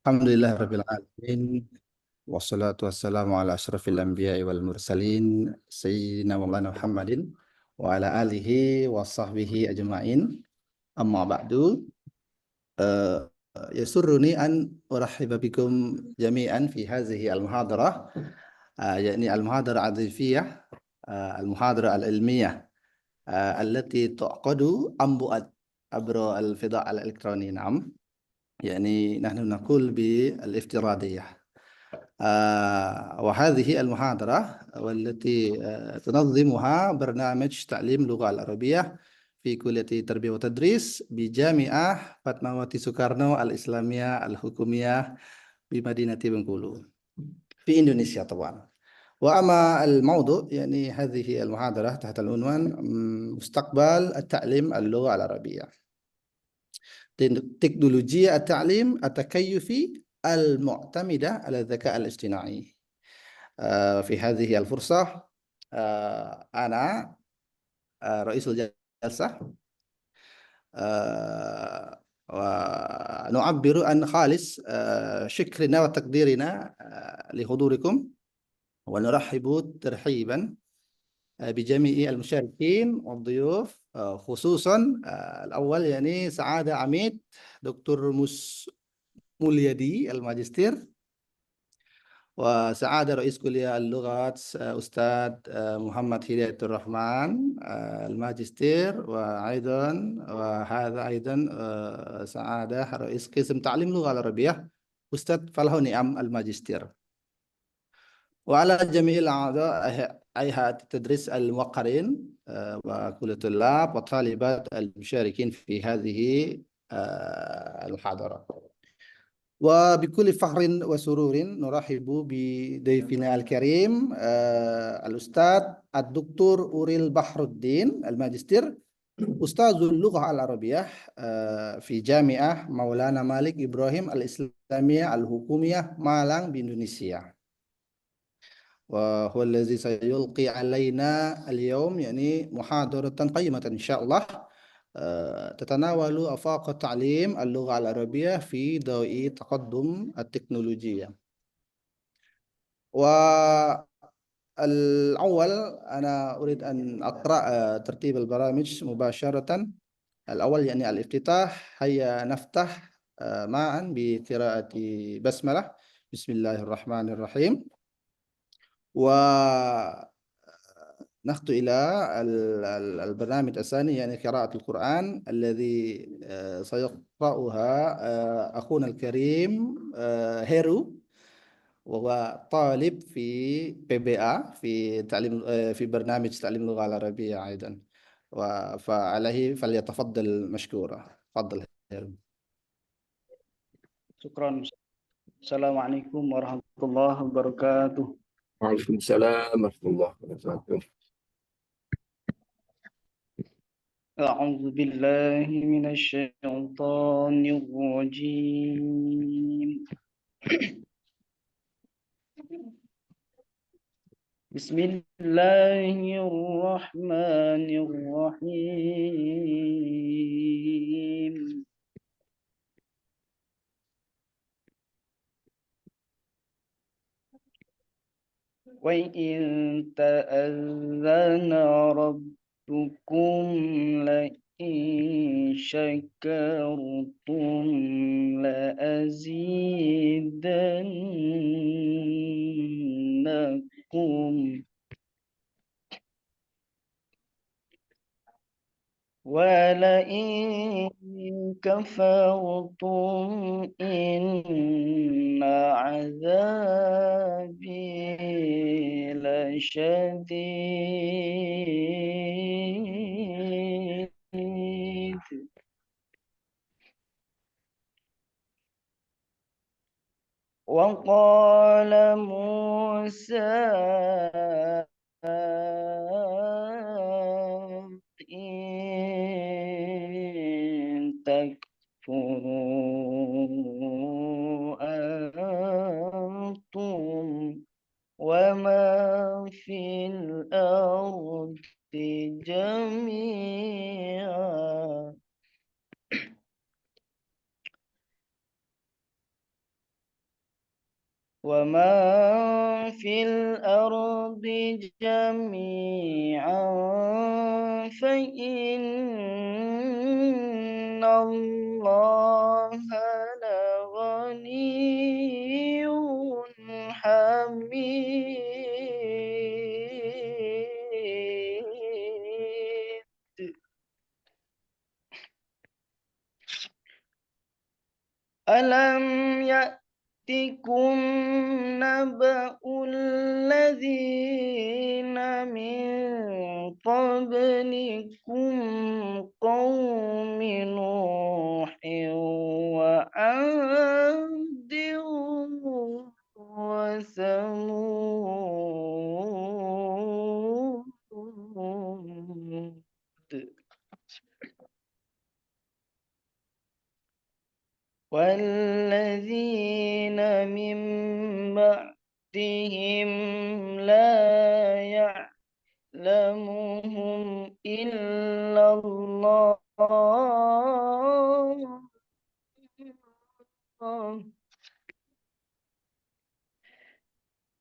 Alhamdulillah Rabbil Alamin. Wassalatu wassalamu ala ashrafil anbiya'i wal mursalin Sayyidina Maulana Muhammadin wa ala alihi wa sahbihi ajma'in. Amma ba'du. uh, Yasurruni an urahiba bikum jami'an fi hazihi al-muhadarah, yakni al-muhadarah adhifiyah, al-muhadarah al-ilmiyah allati tu'qadu ambu'ad abra al-fida' al-elektroni. Na'am, يعني نحن نقول بالافتراضية. وهذه المحاضرة والتي تنظمها برنامج تعليم اللغة العربية في كلية تربية وتدريس بجامعة فاتمawati Soekarno الإسلامية الحكومية بمدينة بنغولو في إندونيسيا طبعا. وأما الموضوع يعني هذه المحاضرة تحت العنوان مستقبل التعليم اللغة العربية، teknologi التعليم التكيفي المعتمدة على الذكاء الاصطناعي. في هذه الفرصة أنا رئيس الجلسة، ونعبر عن خالص شكرنا وتقديرنا لحضوركم، ونرحب ترحيبا بجميع المشاركين والضيوف، خصوصا الأول يعني سعادة عميد دكتور موليدي الماجستير، وسعادة رئيس كلية اللغات أستاذ محمد هداية الرحمن الماجستير، وهذا أيضا سعادة رئيس قسم تعليم اللغة العربية أستاذ فلاح نعم الماجستير، وعلى جميع الأعضاء هيئة التدريس الموقرين وكل الطلاب والطالبات المشاركين في هذه المحاضرة. وبكل فخر وسرور نرحب بضيفنا الكريم الأستاذ الدكتور أوريل بحر الدين الماجستير، أستاذ اللغة العربية في جامعة مولانا مالك إبراهيم الإسلامية الحكومية مالang بإندونيسيا، وهو الذي سيلقي علينا اليوم يعني محاضرة قيمة إن شاء الله تتناول آفاق تعليم اللغة العربية في ضوء تقدم التكنولوجيا. والأول أنا أريد أن أقرأ ترتيب البرامج مباشرة. الأول يعني الافتتاح، هيا نفتح معا بقراءة بسملة، بسم الله الرحمن الرحيم، ونخطو إلى البرنامج الثاني يعني قراءة القرآن الذي سيقرأها أخونا الكريم هيرو، وهو طالب في PBA في تعليم في برنامج تعليم اللغة العربية أيضا، فعليه فليتفضل مشكورا. تفضل هيرو. شكرا. السلام عليكم ورحمة الله وبركاته. وعليكم السلام ورحمة الله وبركاته. أعوذ بالله من الشيطان الرجيم. بسم الله الرحمن الرحيم. وإن تأذن ربكم لئن شكرتم لأزيدنكم ولئن كفرتم إن عذابي لشديد. وقال موسى إن تكفروا أنتم وما في الأرض جميعا ومن في الأرض جميعا فإن الله لغني حميد. ألم يأتكم نبأ الذين من قبلكم قوم نوح وعاد وثمود والذين من بعدهم لا يعلمهم إلا الله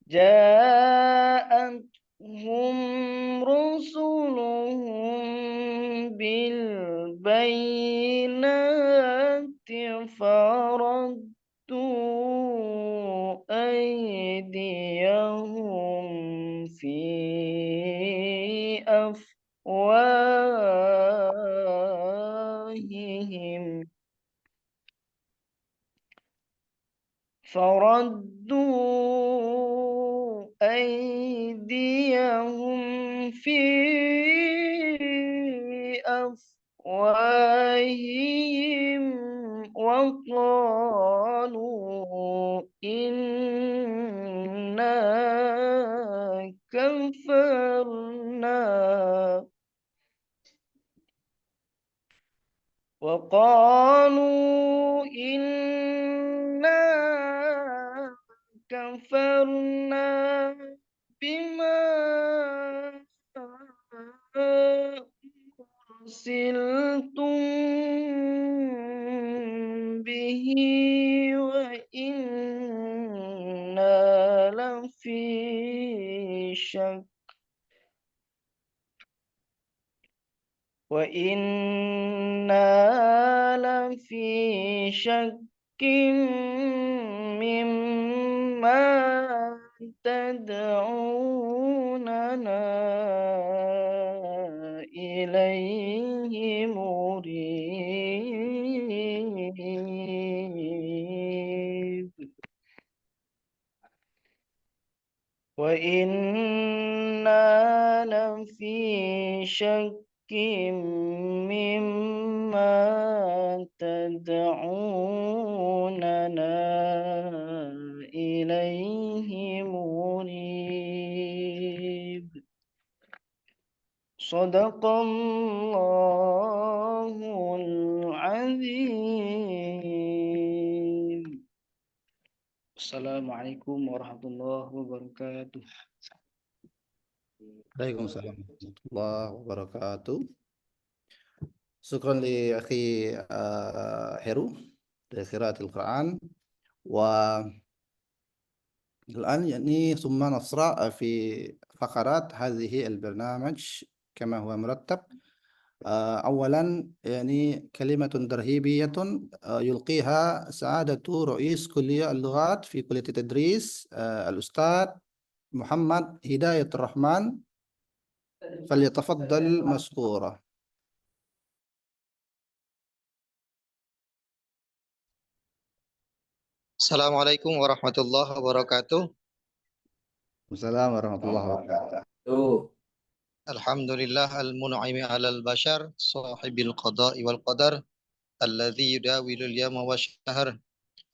جاءتهم رسلهم بالبينات فردوا أيديهم في أفواههم وقالوا إنا كفرنا وقالوا إنا كفرنا بما أرسلتم به وإنا لفي شك مما تدعوننا إليه مريب وإنا لفي شك مما تدعوننا إليه مريب صدق الله العظيم. Assalamualaikum warahmatullahi wabarakatuh. Waalaikumsalam warahmatullahi wabarakatuh. Syukran li akhi Heru dari qiraatil Quran. والآن يعني ثم نصرع في فقرات هذه البرنامج كما هو مرتب. أولا يعني كلمة ترهيبية يلقيها سعادة رئيس كلية اللغات في كلية التدريس الأستاذ محمد هداية الرحمن، فليتفضل مشكورا. Assalamualaikum warahmatullahi wabarakatuh. Waalaikumsalam warahmatullahi wabarakatuh. Alhamdulillah al-mun'imi 'alal bashar sahibil qada'i wal qadar alladzi yudawilul yawma wasyahr.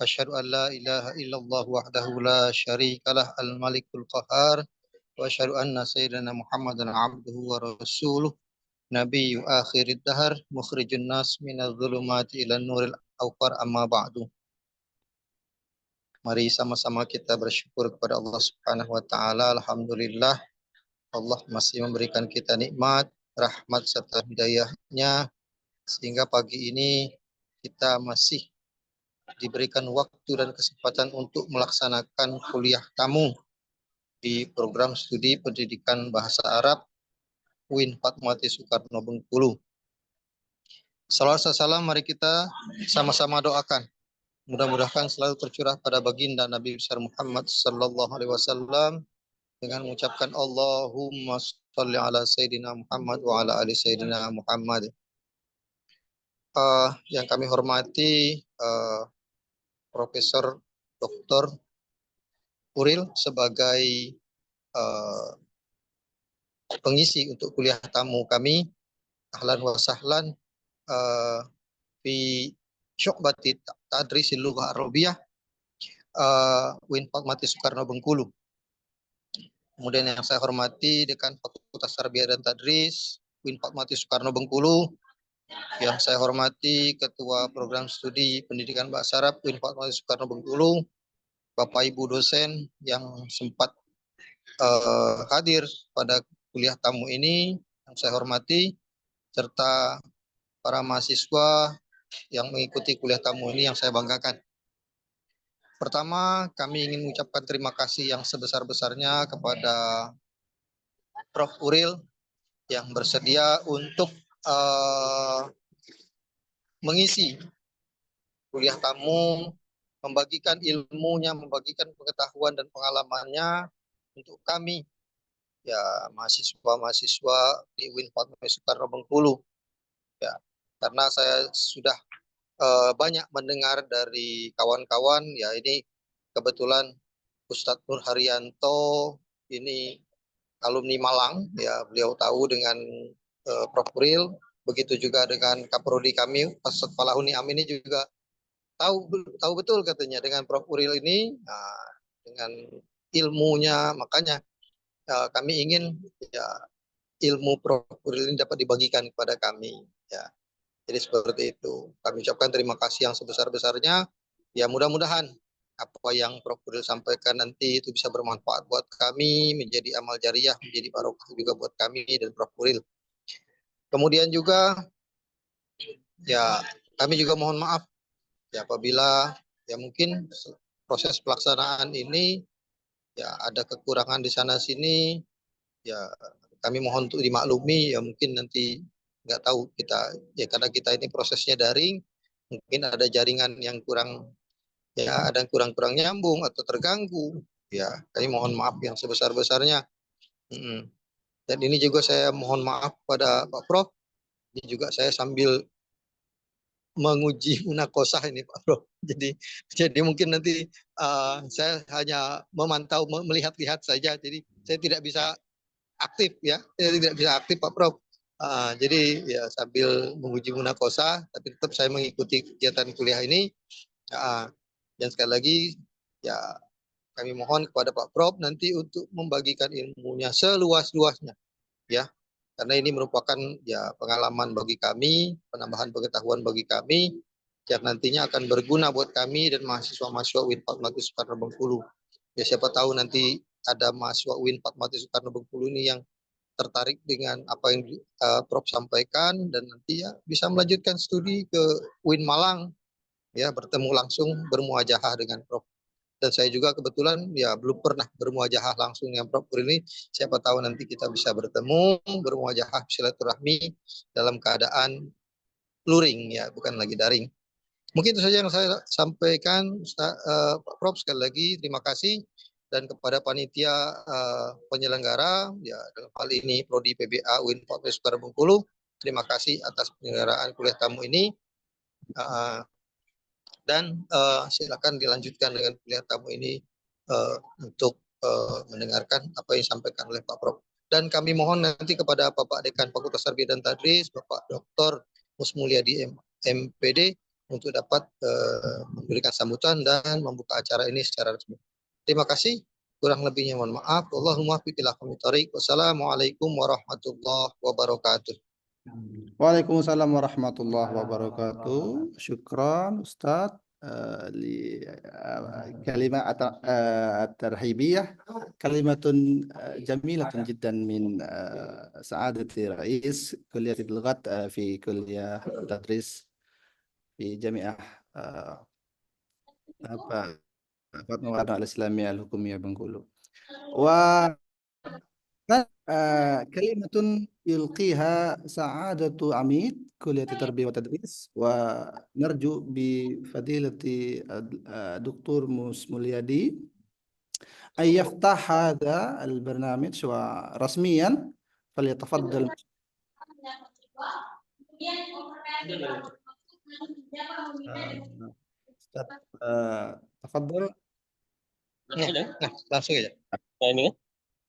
Asyhadu an la ilaha illallah wahdahu la syarikalah al-malikul qahhar wa asyhadu anna sayyidina Muhammadan 'abduhu wa rasuluh nabiyyu akhirid dahar mukhrijun nas minadh dhulumati ilan nuril awqar amma ba'du. Mari sama-sama kita bersyukur kepada Allah Subhanahu wa taala. Alhamdulillah Allah masih memberikan kita nikmat, rahmat serta hidayah-Nya sehingga pagi ini kita masih diberikan waktu dan kesempatan untuk melaksanakan kuliah tamu di program studi pendidikan bahasa Arab UIN Fatmawati Soekarno Bengkulu. Salawat salam mari kita sama-sama doakan. Mudah-mudahan selalu tercurah pada baginda Nabi besar Muhammad sallallahu alaihi wasallam dengan mengucapkan Allahumma shalli ala sayyidina Muhammad wa ala ali sayyidina Muhammad. Yang kami hormati Profesor Dr. Uril sebagai pengisi untuk kuliah tamu kami. Ahlan wa sahlan fi syu'bati tadrisil lughah Arabiyah UIN Fatmawati Soekarno Bengkulu. Kemudian yang saya hormati Dekan Fakultas Tarbiyah dan Tadris UIN Fatmawati Soekarno Bengkulu. Yang saya hormati Ketua Program Studi Pendidikan Bahasa Arab UIN Fatmawati Soekarno Bengkulu, Bapak Ibu dosen yang sempat hadir pada kuliah tamu ini, yang saya hormati, serta para mahasiswa yang mengikuti kuliah tamu ini yang saya banggakan. Pertama, kami ingin mengucapkan terima kasih yang sebesar-besarnya kepada Prof. Uril yang bersedia untuk mengisi kuliah tamu, membagikan ilmunya, membagikan pengetahuan dan pengalamannya untuk kami, ya mahasiswa-mahasiswa di UIN Fatmawati Soekarno Bengkulu. Ya, karena saya sudah banyak mendengar dari kawan-kawan, ya ini kebetulan Ustadz Nur Haryanto ini alumni Malang, ya beliau tahu dengan Prof. Uril, begitu juga dengan Kaprodi kami, Ustadz Falahuni Amin ini juga tahu betul katanya dengan Prof. Uril ini, dengan ilmunya, makanya kami ingin ya ilmu Prof. Uril ini dapat dibagikan kepada kami. Ya, jadi seperti itu. Kami ucapkan terima kasih yang sebesar-besarnya. Ya mudah-mudahan apa yang Prof. Uril sampaikan nanti itu bisa bermanfaat buat kami, menjadi amal jariah, menjadi barokah juga buat kami dan Prof. Uril. Kemudian juga ya kami juga mohon maaf ya apabila ya mungkin proses pelaksanaan ini ya ada kekurangan di sana sini, ya kami mohon untuk dimaklumi, ya mungkin nanti nggak tahu kita, ya karena kita ini prosesnya daring, mungkin ada jaringan yang kurang, ya ada yang kurang nyambung atau terganggu, ya kami mohon maaf yang sebesar-besarnya. Dan ini juga saya mohon maaf pada Pak Prof, ini juga saya sambil menguji munakosah ini Pak Bro. Jadi mungkin nanti saya hanya memantau, melihat-lihat saja. Jadi saya tidak bisa aktif ya, saya tidak bisa aktif Pak Prof. Jadi ya sambil menguji munakosah, tapi tetap saya mengikuti kegiatan kuliah ini. Dan sekali lagi ya kami mohon kepada Pak Prof nanti untuk membagikan ilmunya seluas-luasnya ya. Karena ini merupakan ya pengalaman bagi kami, penambahan pengetahuan bagi kami, yang nantinya akan berguna buat kami dan mahasiswa-mahasiswa UIN Fatmawati Soekarno Bengkulu. Ya siapa tahu nanti ada mahasiswa UIN Fatmawati Soekarno Bengkulu ini yang tertarik dengan apa yang Prof sampaikan dan nanti ya bisa melanjutkan studi ke UIN Malang, ya bertemu langsung bermuajahah dengan Prof. Dan saya juga kebetulan ya belum pernah bermuajahah langsung dengan Prof. Uril ini. Siapa tahu nanti kita bisa bertemu, bermuajahah, silaturahmi dalam keadaan luring ya, bukan lagi daring. Mungkin itu saja yang saya sampaikan, Pak Prof. Sekali lagi terima kasih, dan kepada panitia penyelenggara ya dalam hal ini Prodi PBA UIN Fatmawati Soekarno Bengkulu, terima kasih atas penyelenggaraan kuliah tamu ini. Dan silakan dilanjutkan dengan kuliah tamu ini untuk mendengarkan apa yang disampaikan oleh Pak Prof. Dan kami mohon nanti kepada Bapak Dekan Fakultas Tarbiyah dan Tadris, Bapak Dr. Musmulyadi MPD untuk dapat memberikan sambutan dan membuka acara ini secara resmi. Terima kasih. Kurang lebihnya mohon maaf. Allahumma fiqil aqamitarik. Wassalamualaikum warahmatullahi wabarakatuh. Waalaikumsalam warahmatullahi wabarakatuh. Syukran Ustaz لكلمة الترحيبية كلمة جميلة جدا من سعادة رئيس كلية اللغات في كلية تدريس في جامعة apa Fatma Warna Al-Islamiyah Al-Hukumiyah Bengkulu. Wa كلمة يلقيها سعادة عميد كلية التربية والتدريس ونرجو بفضيلة الدكتور مسموليادي أن يفتح هذا البرنامج ورسميا فليتفضل. Ustaz, tafadhol. Langsung aja. Nah, ini kan?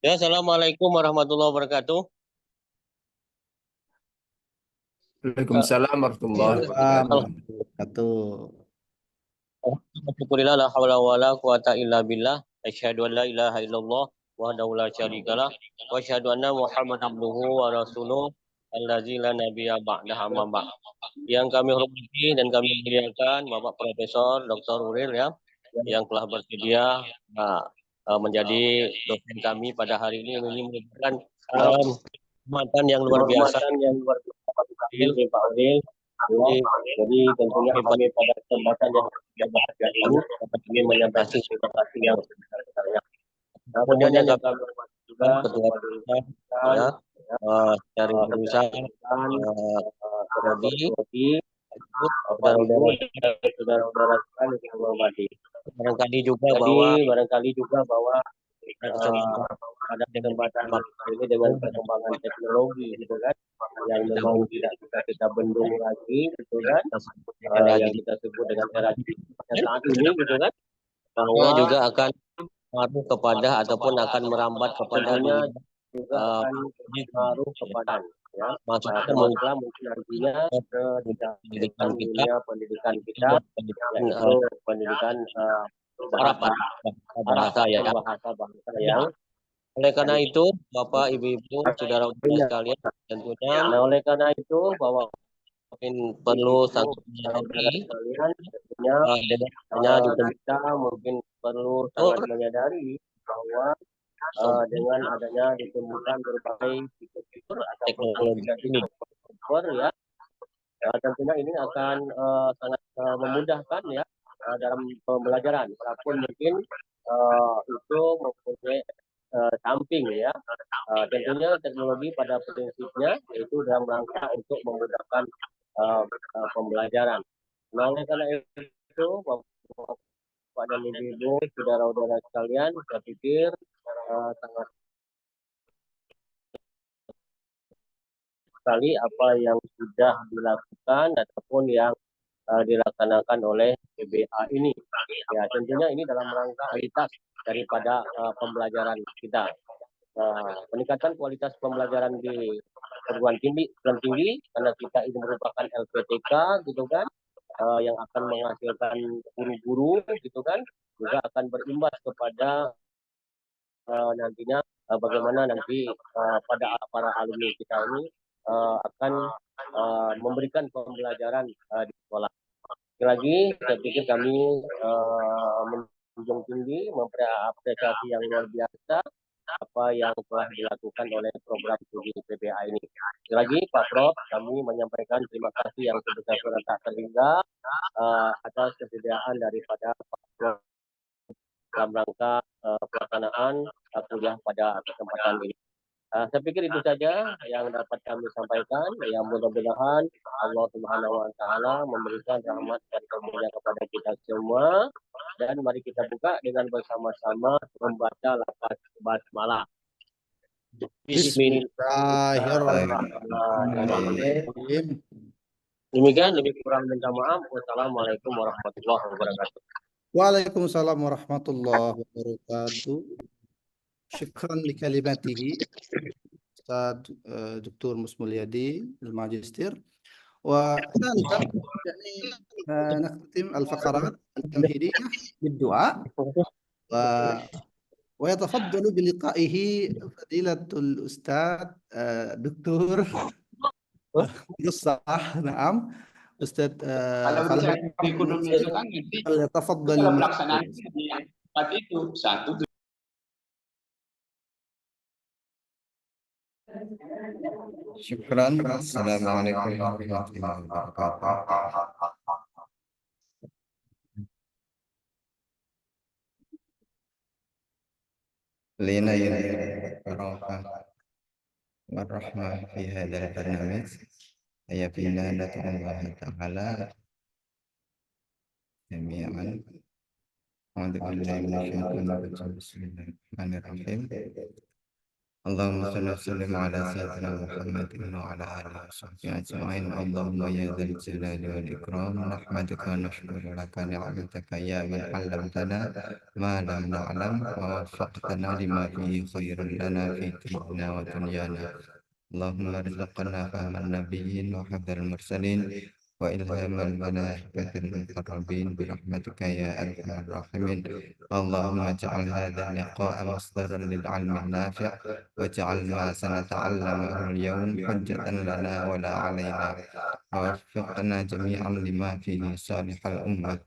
Ya, assalamualaikum warahmatullahi wabarakatuh. Waalaikumsalam warahmatullahi wabarakatuh. Wabarakatuh. Alhamdulillah la haula wala quwata illa billah. Asyhadu an la ilaha illallah wahdahu la syarikalah wa asyhadu anna Muhammadan abduhu wa rasuluh allazi la nabiyya ba'dahu amma ba'd. Yang kami hormati dan kami muliakan Bapak Profesor Dr. Uril ya, yang telah bersedia menjadi dosen kami pada hari ini merupakan kehormatan yang luar biasa Pak Uril. Jadi tentunya kami pada kesempatan yang bahagia ini kami menyampaikan terima kasih yang sebesar-besarnya. Kemudian yang kami hormati juga ketua ya, dari perusahaan saudara-saudara sekalian yang hormati. Barangkali juga bahwa ada kesempatan ini dengan perkembangan teknologi gitu kan, yang memang tidak bisa kita bendung lagi gitu kan, yang kita sebut dengan era saat ini gitu kan, bahwa juga akan mengaruh kepada ataupun akan merambat kepadanya juga akan mengaruh kepada ya, maksudnya mungkin nantinya pendidikan kita pendidikan bahasa yang oleh karena itu Bapak Ibu saudara-saudara sekalian tentunya oleh karena itu bahwa mungkin perlu sangat menyadari hanya kita mungkin perlu sangat menyadari bahwa dengan adanya ditemukan berbagai fitur atau teknologi ini ya, tentunya ini akan sangat memudahkan ya dalam pembelajaran walaupun mungkin itu mempunyai samping ya, tentunya teknologi pada prinsipnya itu dalam rangka untuk memudahkan pembelajaran. Nah, oleh karena itu Bapak dan Ibu saudara-saudara sekalian, saya pikir sangat sekali apa yang sudah dilakukan ataupun yang dilaksanakan oleh PBA ini. Ya, tentunya ini dalam rangka kualitas daripada pembelajaran kita. Peningkatan kualitas pembelajaran di perguruan tinggi karena kita ini merupakan LPTK gitu kan, yang akan menghasilkan guru-guru gitu kan, juga akan berimbas kepada nantinya bagaimana nanti pada para alumni kita ini akan memberikan pembelajaran di sekolah. Sekali lagi, saya pikir kami menjunjung tinggi, mengapresiasi yang luar biasa apa yang telah dilakukan oleh program studi PBA ini. Sekali lagi, Pak Prof, kami menyampaikan terima kasih yang sebesar-besarnya tak terhingga atas kesediaan daripada Pak Prof dalam rangka pelaksanaan kuliah pada kesempatan ini. Saya pikir itu saja yang dapat kami sampaikan. Yang mudah-mudahan Allah Subhanahu Wa Taala memberikan rahmat dan karunia kepada kita semua. Dan mari kita buka dengan bersama-sama membaca lafaz basmalah. Bismillahirrahmanirrahim. Demikian, lebih kurang minta maaf. Wassalamualaikum warahmatullahi wabarakatuh. Waalaikumsalam warahmatullahi wabarakatuh. Syukran li kalimatihi Ustaz Dr. Musmulyadi الماجستير. وثالثا يعني نختتم الفقرات التمهيدية بالدعاء ويتفضل بلقائه فضيلة الأستاذ دكتور صح نعم Ustaz kalau bisa ekonomi itu kan nanti kalau pelaksanaan yang empat itu satu. Syukran. Assalamualaikum warahmatullahi wabarakatuh. لنا البركة والرحمة في هذا البرنامج. هيا بنا ندعو الله تعالى جميعا. أعوذ بالله من الشيطان الرجيم. بسم الله الرحمن الرحيم. اللهم صل وسلم على سيدنا محمد وعلى آله وصحبه أجمعين. اللهم يا ذا الجلال والإكرام نحمدك ونشكر لك نعمتك يا من علمتنا ما لم نعلم ووفقتنا لما فيه خير لنا في ديننا ودنيانا. اللهم ارزقنا فهم النبيين وحفظ المرسلين وإلهام الملائكة المقربين برحمتك يا أرحم الراحمين. اللهم اجعل هذا اللقاء مصدرا للعلم النافع، واجعل ما سنتعلمه اليوم حجة لنا ولا علينا، ووفقنا جميعا لما فيه صالح الأمة.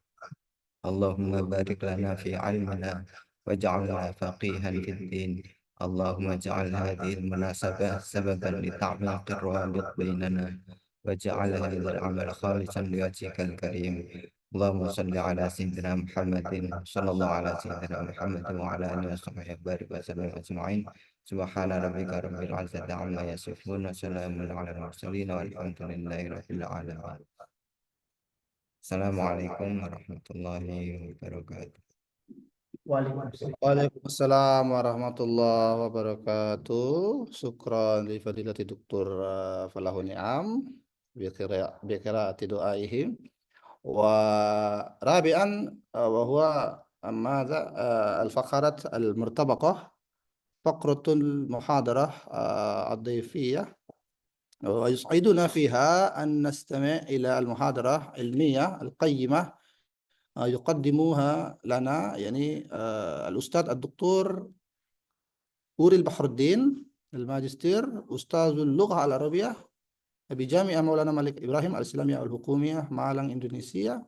اللهم بارك لنا في علمنا واجعلنا فقيها في الدين. اللهم اجعل هذه المناسبة سببا لتعميق الروابط بيننا، واجعل هذا العمل خالصا لوجهك الكريم. اللهم صل على سيدنا محمد، صلى الله على سيدنا محمد وعلى آله وصحبه وبارك وسلم أجمعين. سبحان ربك رب العزة عما يصفون وسلام على المرسلين والحمد لله رب العالمين. Assalamualaikum warahmatullahi wabarakatuh. Waalaikumsalam warahmatullahi wabarakatuh. Syukran li fadilati Dr. Falahun Ni'am بقراءة دعائهم. ورابعا وهو ماذا الفقرة المرتبطة فقرة المحاضرة الضيفية، ويسعدنا فيها أن نستمع إلى المحاضرة العلمية القيمة يقدمها لنا يعني الأستاذ الدكتور أوري البحر الدين، الماجستير أستاذ اللغة العربية بجامعة مولانا ملك إبراهيم الإسلامية الحكومية مالang إندونيسيا،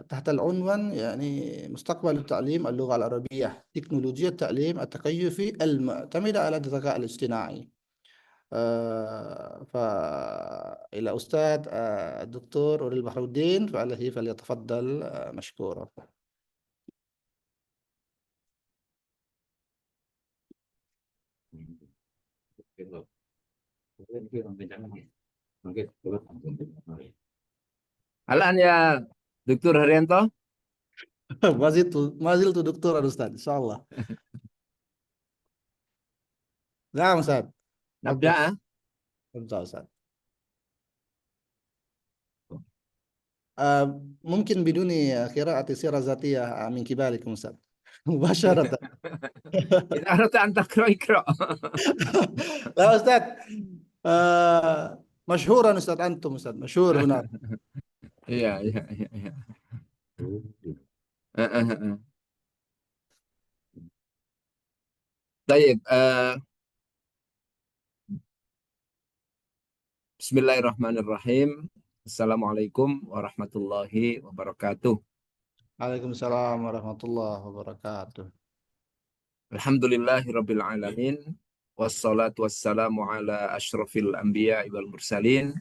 تحت العنوان يعني مستقبل التعليم اللغة العربية، تكنولوجيا التعليم التكيفي المعتمدة على الذكاء الاصطناعي. فإلى أستاذ الدكتور أوري البحر الدين فليتفضل مشكورا. Alan ya Dr. Haryanto. ما زلت دكتورا أستاذ إن شاء الله. نعم أستاذ. نبدأ. ابدأ أستاذ. ممكن بدون قراءة سيرة ذاتية من قبلكم أستاذ مباشرة. إذا أردت أن تقرأ اقرأ. لا أستاذ، مشهورا أستاذ، أنتم أستاذ مشهور هناك. Iya, iya, iya, iya. طيب Bismillahirrahmanirrahim. Assalamualaikum warahmatullahi wabarakatuh. Waalaikumsalam warahmatullahi wabarakatuh. Alhamdulillahirabbil alamin. Wassalatu wassalamu ala asyrafil anbiya wal mursalin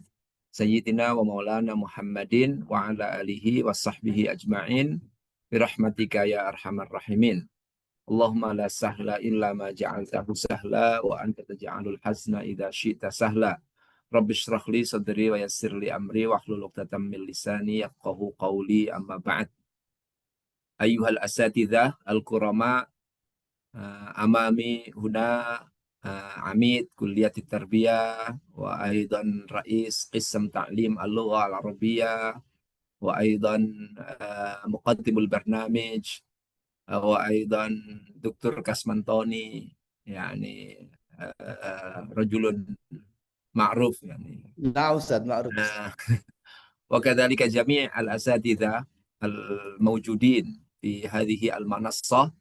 sayyidina wa maulana Muhammadin wa ala alihi wa sahbihi ajma'in birahmatika ya arhamar rahimin. Allahumma la sahla illa ma ja'altahu sahla wa anta taj'alul hazna idza syi'ta sahla. Rabbi shrah li sadri wa yassir li amri wa hlul 'uqdatam min lisani yafqahu qawli, amma ba'd. Ayyuhal asatidzah al-kurama, amami huna Amid Kulliyat Tarbiyah wa aidan Rais Qism Ta'lim Al-Lugha Al-Arabiyyah wa aidan Muqaddimul Barnamij wa aidan Dr. Kasmantoni, yani rajulun ma'ruf yani. نعم أستاذ معروف. وكذلك جميع الأساتذة الموجودين في هذه المنصة.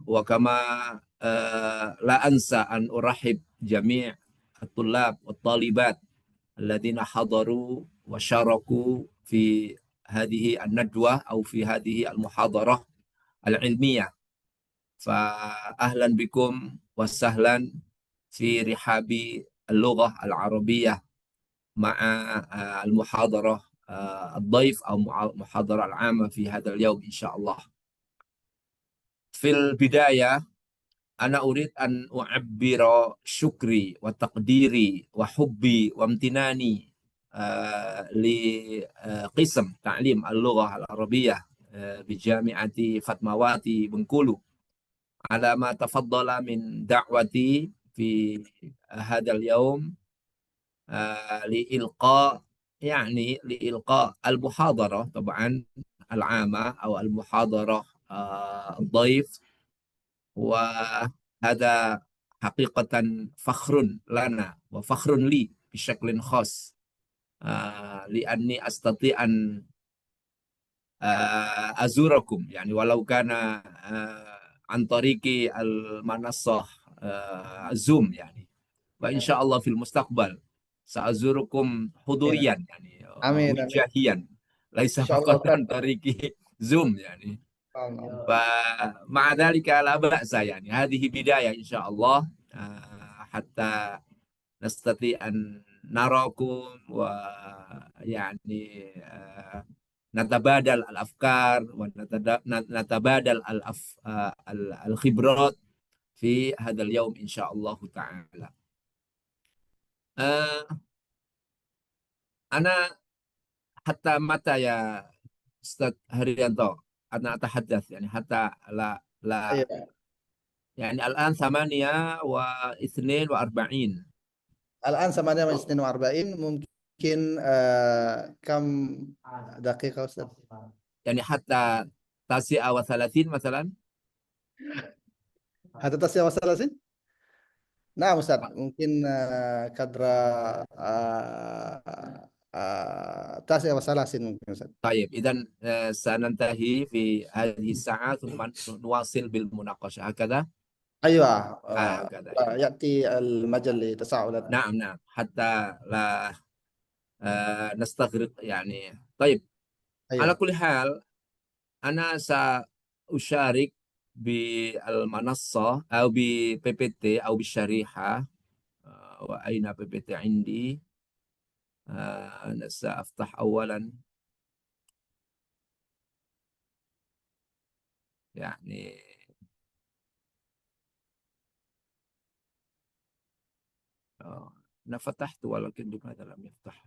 وكما لا أنسى أن أرحب جميع الطلاب والطالبات الذين حضروا وشاركوا في هذه الندوة أو في هذه المحاضرة العلمية. فأهلا بكم وسهلا في رحاب اللغة العربية مع المحاضرة الضيف أو محاضرة العامة في هذا اليوم إن شاء الله. fil bidayah ana urid an u'abbira syukri wa taqdiri wa hubbi wa amtinani li qism ta'lim al-lughah al-arabiyyah bi Jami'ati Fatmawati Bengkulu ala ma tafaddala min da'wati fi hadha al-yawm لإلقاء يعني لإلقاء المحاضرة طبعا العامة أو المحاضرة الضيف وهذا حقيقة فخر لنا وفخر لي بشكل خاص لأني أستطيع أن أزوركم يعني ولو كان عن طريق المنصة الزوم يعني وإن شاء الله في المستقبل سأزوركم حضوريا يعني Amin, amin. وجاهيا ليس Insyaallah فقط عن طريق زوم يعني Ustaz. فمع ذلك لا بأس يعني هذه بداية إن شاء الله حتى نستطيع أن نراكم ويعني نتبادل الأفكار ونتبادل الخبرات في هذا اليوم إن شاء الله تعالى. أنا حتى متى يا أستاذ هريانتو أنا أتحدث يعني حتى لا أيوة. يعني الآن 48 الآن 48 ممكن كم دقيقة أستاذ؟ يعني حتى 39 مثلا حتى 39؟ نعم أستاذ ممكن قدر 39 ممكن أستاذ. طيب إذا سننتهي في هذه الساعة ثم نواصل بالمناقشة هكذا. أيوة هكذا يأتي المجال لتساؤلات. نعم حتى لا نستغرق يعني. طيب على أيوة. كل حال أنا سأشارك بالمنصة أو بPPT أو بالشريحة وأين PPT عندي. أنا سأفتح أولا يعني أنا فتحت ولكن لماذا لم يفتح؟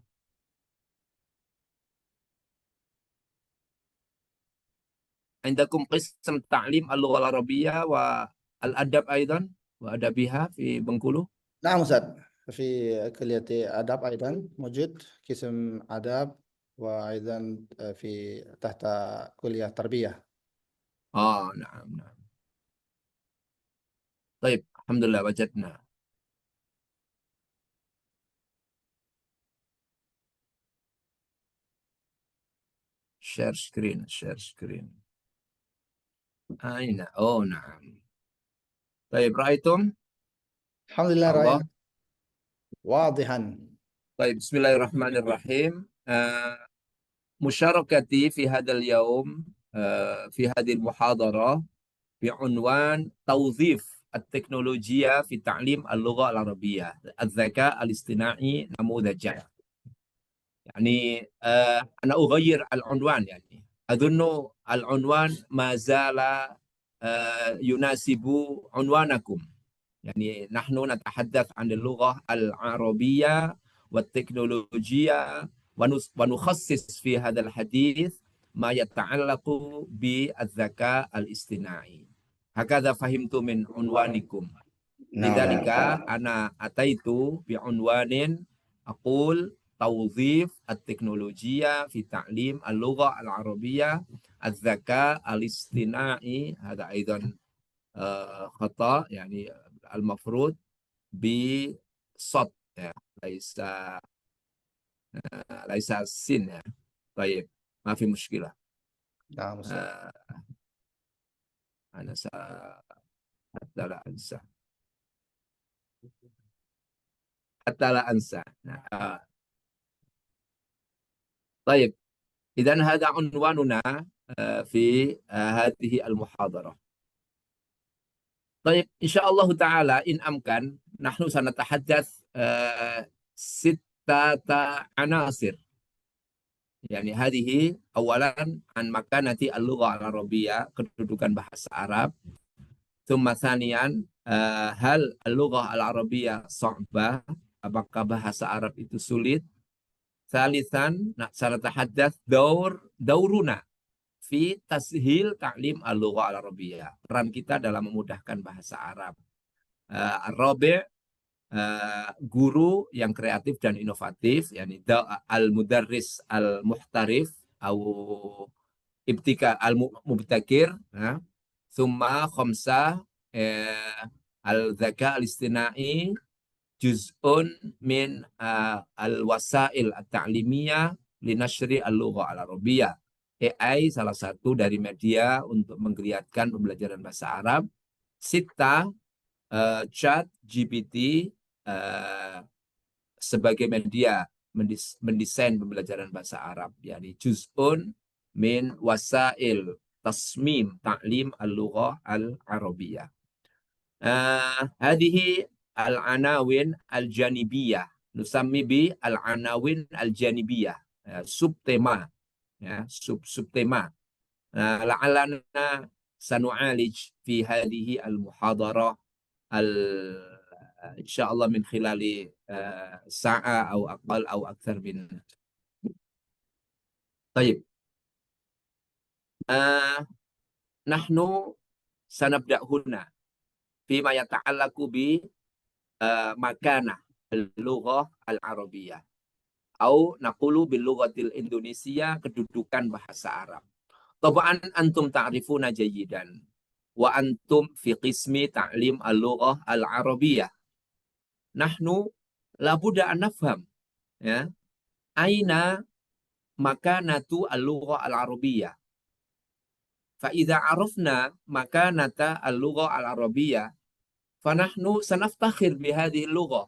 عندكم قسم تعليم اللغة العربية والأدب أيضا وأدبها في بنكولو؟ نعم أستاذ في كلية آداب أيضا موجود قسم آداب وأيضا في تحت كلية تربية. نعم. طيب الحمد لله وجدنا. شير سكرين أين؟ نعم. طيب رأيتم؟ الحمد لله الله. رأينا واضحا. طيب بسم الله الرحمن الرحيم. مشاركتي في هذا اليوم في هذه المحاضرة بعنوان توظيف التكنولوجيا في تعليم اللغة العربية الذكاء الاصطناعي نموذجا. يعني أنا أغير العنوان يعني أظن العنوان ما زال يناسب عنوانكم. يعني نحن نتحدث عن اللغة العربية والتكنولوجيا ونخصص في هذا الحديث ما يتعلق بالذكاء الاصطناعي. هكذا فهمت من عنوانكم. لذلك أنا أتيت بعنوان أقول توظيف التكنولوجيا في تعليم اللغة العربية الذكاء الاصطناعي. هذا أيضا خطأ يعني المفروض بصوت ليس السين. طيب ما في مشكلة. نعم أستاذ. أنا حتى لا أنسى طيب إذن هذا عنواننا في هذه المحاضرة. طيب إن شاء الله تعالى إن أمكن نحن سنتحدث 6 عناصر. يعني هذه أولا عن مكانة اللغة العربية kedudukan bahasa Arab. Thumma thaniyan, hal al-lughah al-arabiyyah sa'bah? Apakah bahasa Arab itu sulit? Thalithan, sanatahaddath dauruna fi tashil ta'lim al-lughah al-arabiyyah. Peran kita dalam memudahkan bahasa Arab. Ar-rabi', guru yang kreatif dan inovatif, yakni al-mudarris al-muhtarif atau ibtika al-mubtakir. Thumma khamsah, al-dzaka al-istinai juz'un min al-wasail at-ta'limiyah linashri al-lughah al-arabiyyah. AI salah satu dari media untuk menggiatkan pembelajaran bahasa Arab. Sita, Chat GPT sebagai media mendesain pembelajaran bahasa Arab, yakni juz'un min wasail tasmim ta'lim al-lughah al-arabiyyah. Hadihi al-anawin al-janibiyah, nusammi bi al-anawin al-janibiyah, subtema, ya, subtema. La'alana sanu'alij fi hadihi al-muhadarah insyaallah min khilali sa'a atau aqal atau akthar min. Baik. Nahnu sanabda huna fima yata'allaqu bi makanah al-lughah al-arabiyyah atau naqulu bil lughatil indonesia, kedudukan bahasa Arab. Tabaan antum ta'rifuna jayidan wa antum fi qismi ta'lim al-lughah al-arabiyyah. Nahnu labuda an nafham, ya, aina makanatu al-lughah al-arabiyyah. Fa idza arafna makanata al-lughah al-arabiyyah fa nahnu sanaftakhir bi hadhihi al-lughah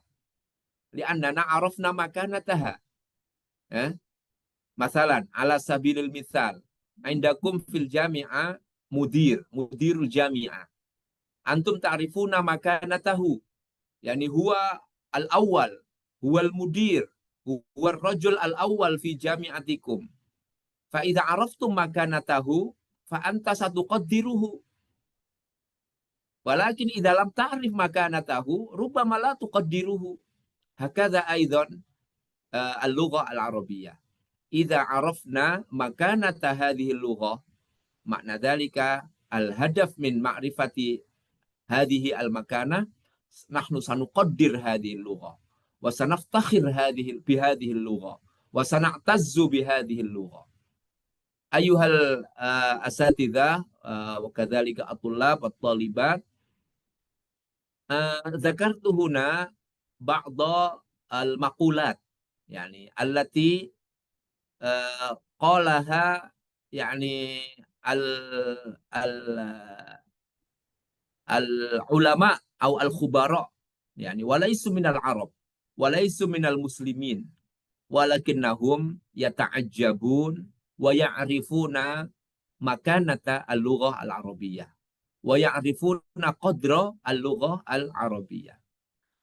li'annana arafna makanataha. Masalan, ala sabilil mithal, indakum fil jami'ah mudirul jami'ah. Antum ta'rifuna makanatahu, yani huwa al-awwal, huwa al-mudir, huwa ar-rajul al-awwal fi jami'atikum. Fa idza araftum makanatahu fa anta satuqaddiruhu. Walakin idza lam ta'rif makanatahu rubbama la tuqaddiruhu. Hakadha aidan al-lughah al-arabiyyah. Idza arafna makanata hadhihi al-lughah, makna dzalika al-hadaf min ma'rifati hadhihi al-makanah, nahnu sanuqaddir hadhihi al-lughah wa sanaftakhir bi hadhihi al-lughah wa sana'tazzu bi hadhihi al-lughah. Ayuhal asatidzah wa kadzalika at-tullab wat-talibat, dzakartu huna ba'dha al-maqulat, yani allati qalaha yani al-ulama atau al-khubara, yani walaysu minal arab walaysu minal muslimin walakinnahum yata'ajjabun wa ya'rifuna makanata al-lughah al-arabiyyah wa ya'rifuna qadra al-lughah al-arabiyyah.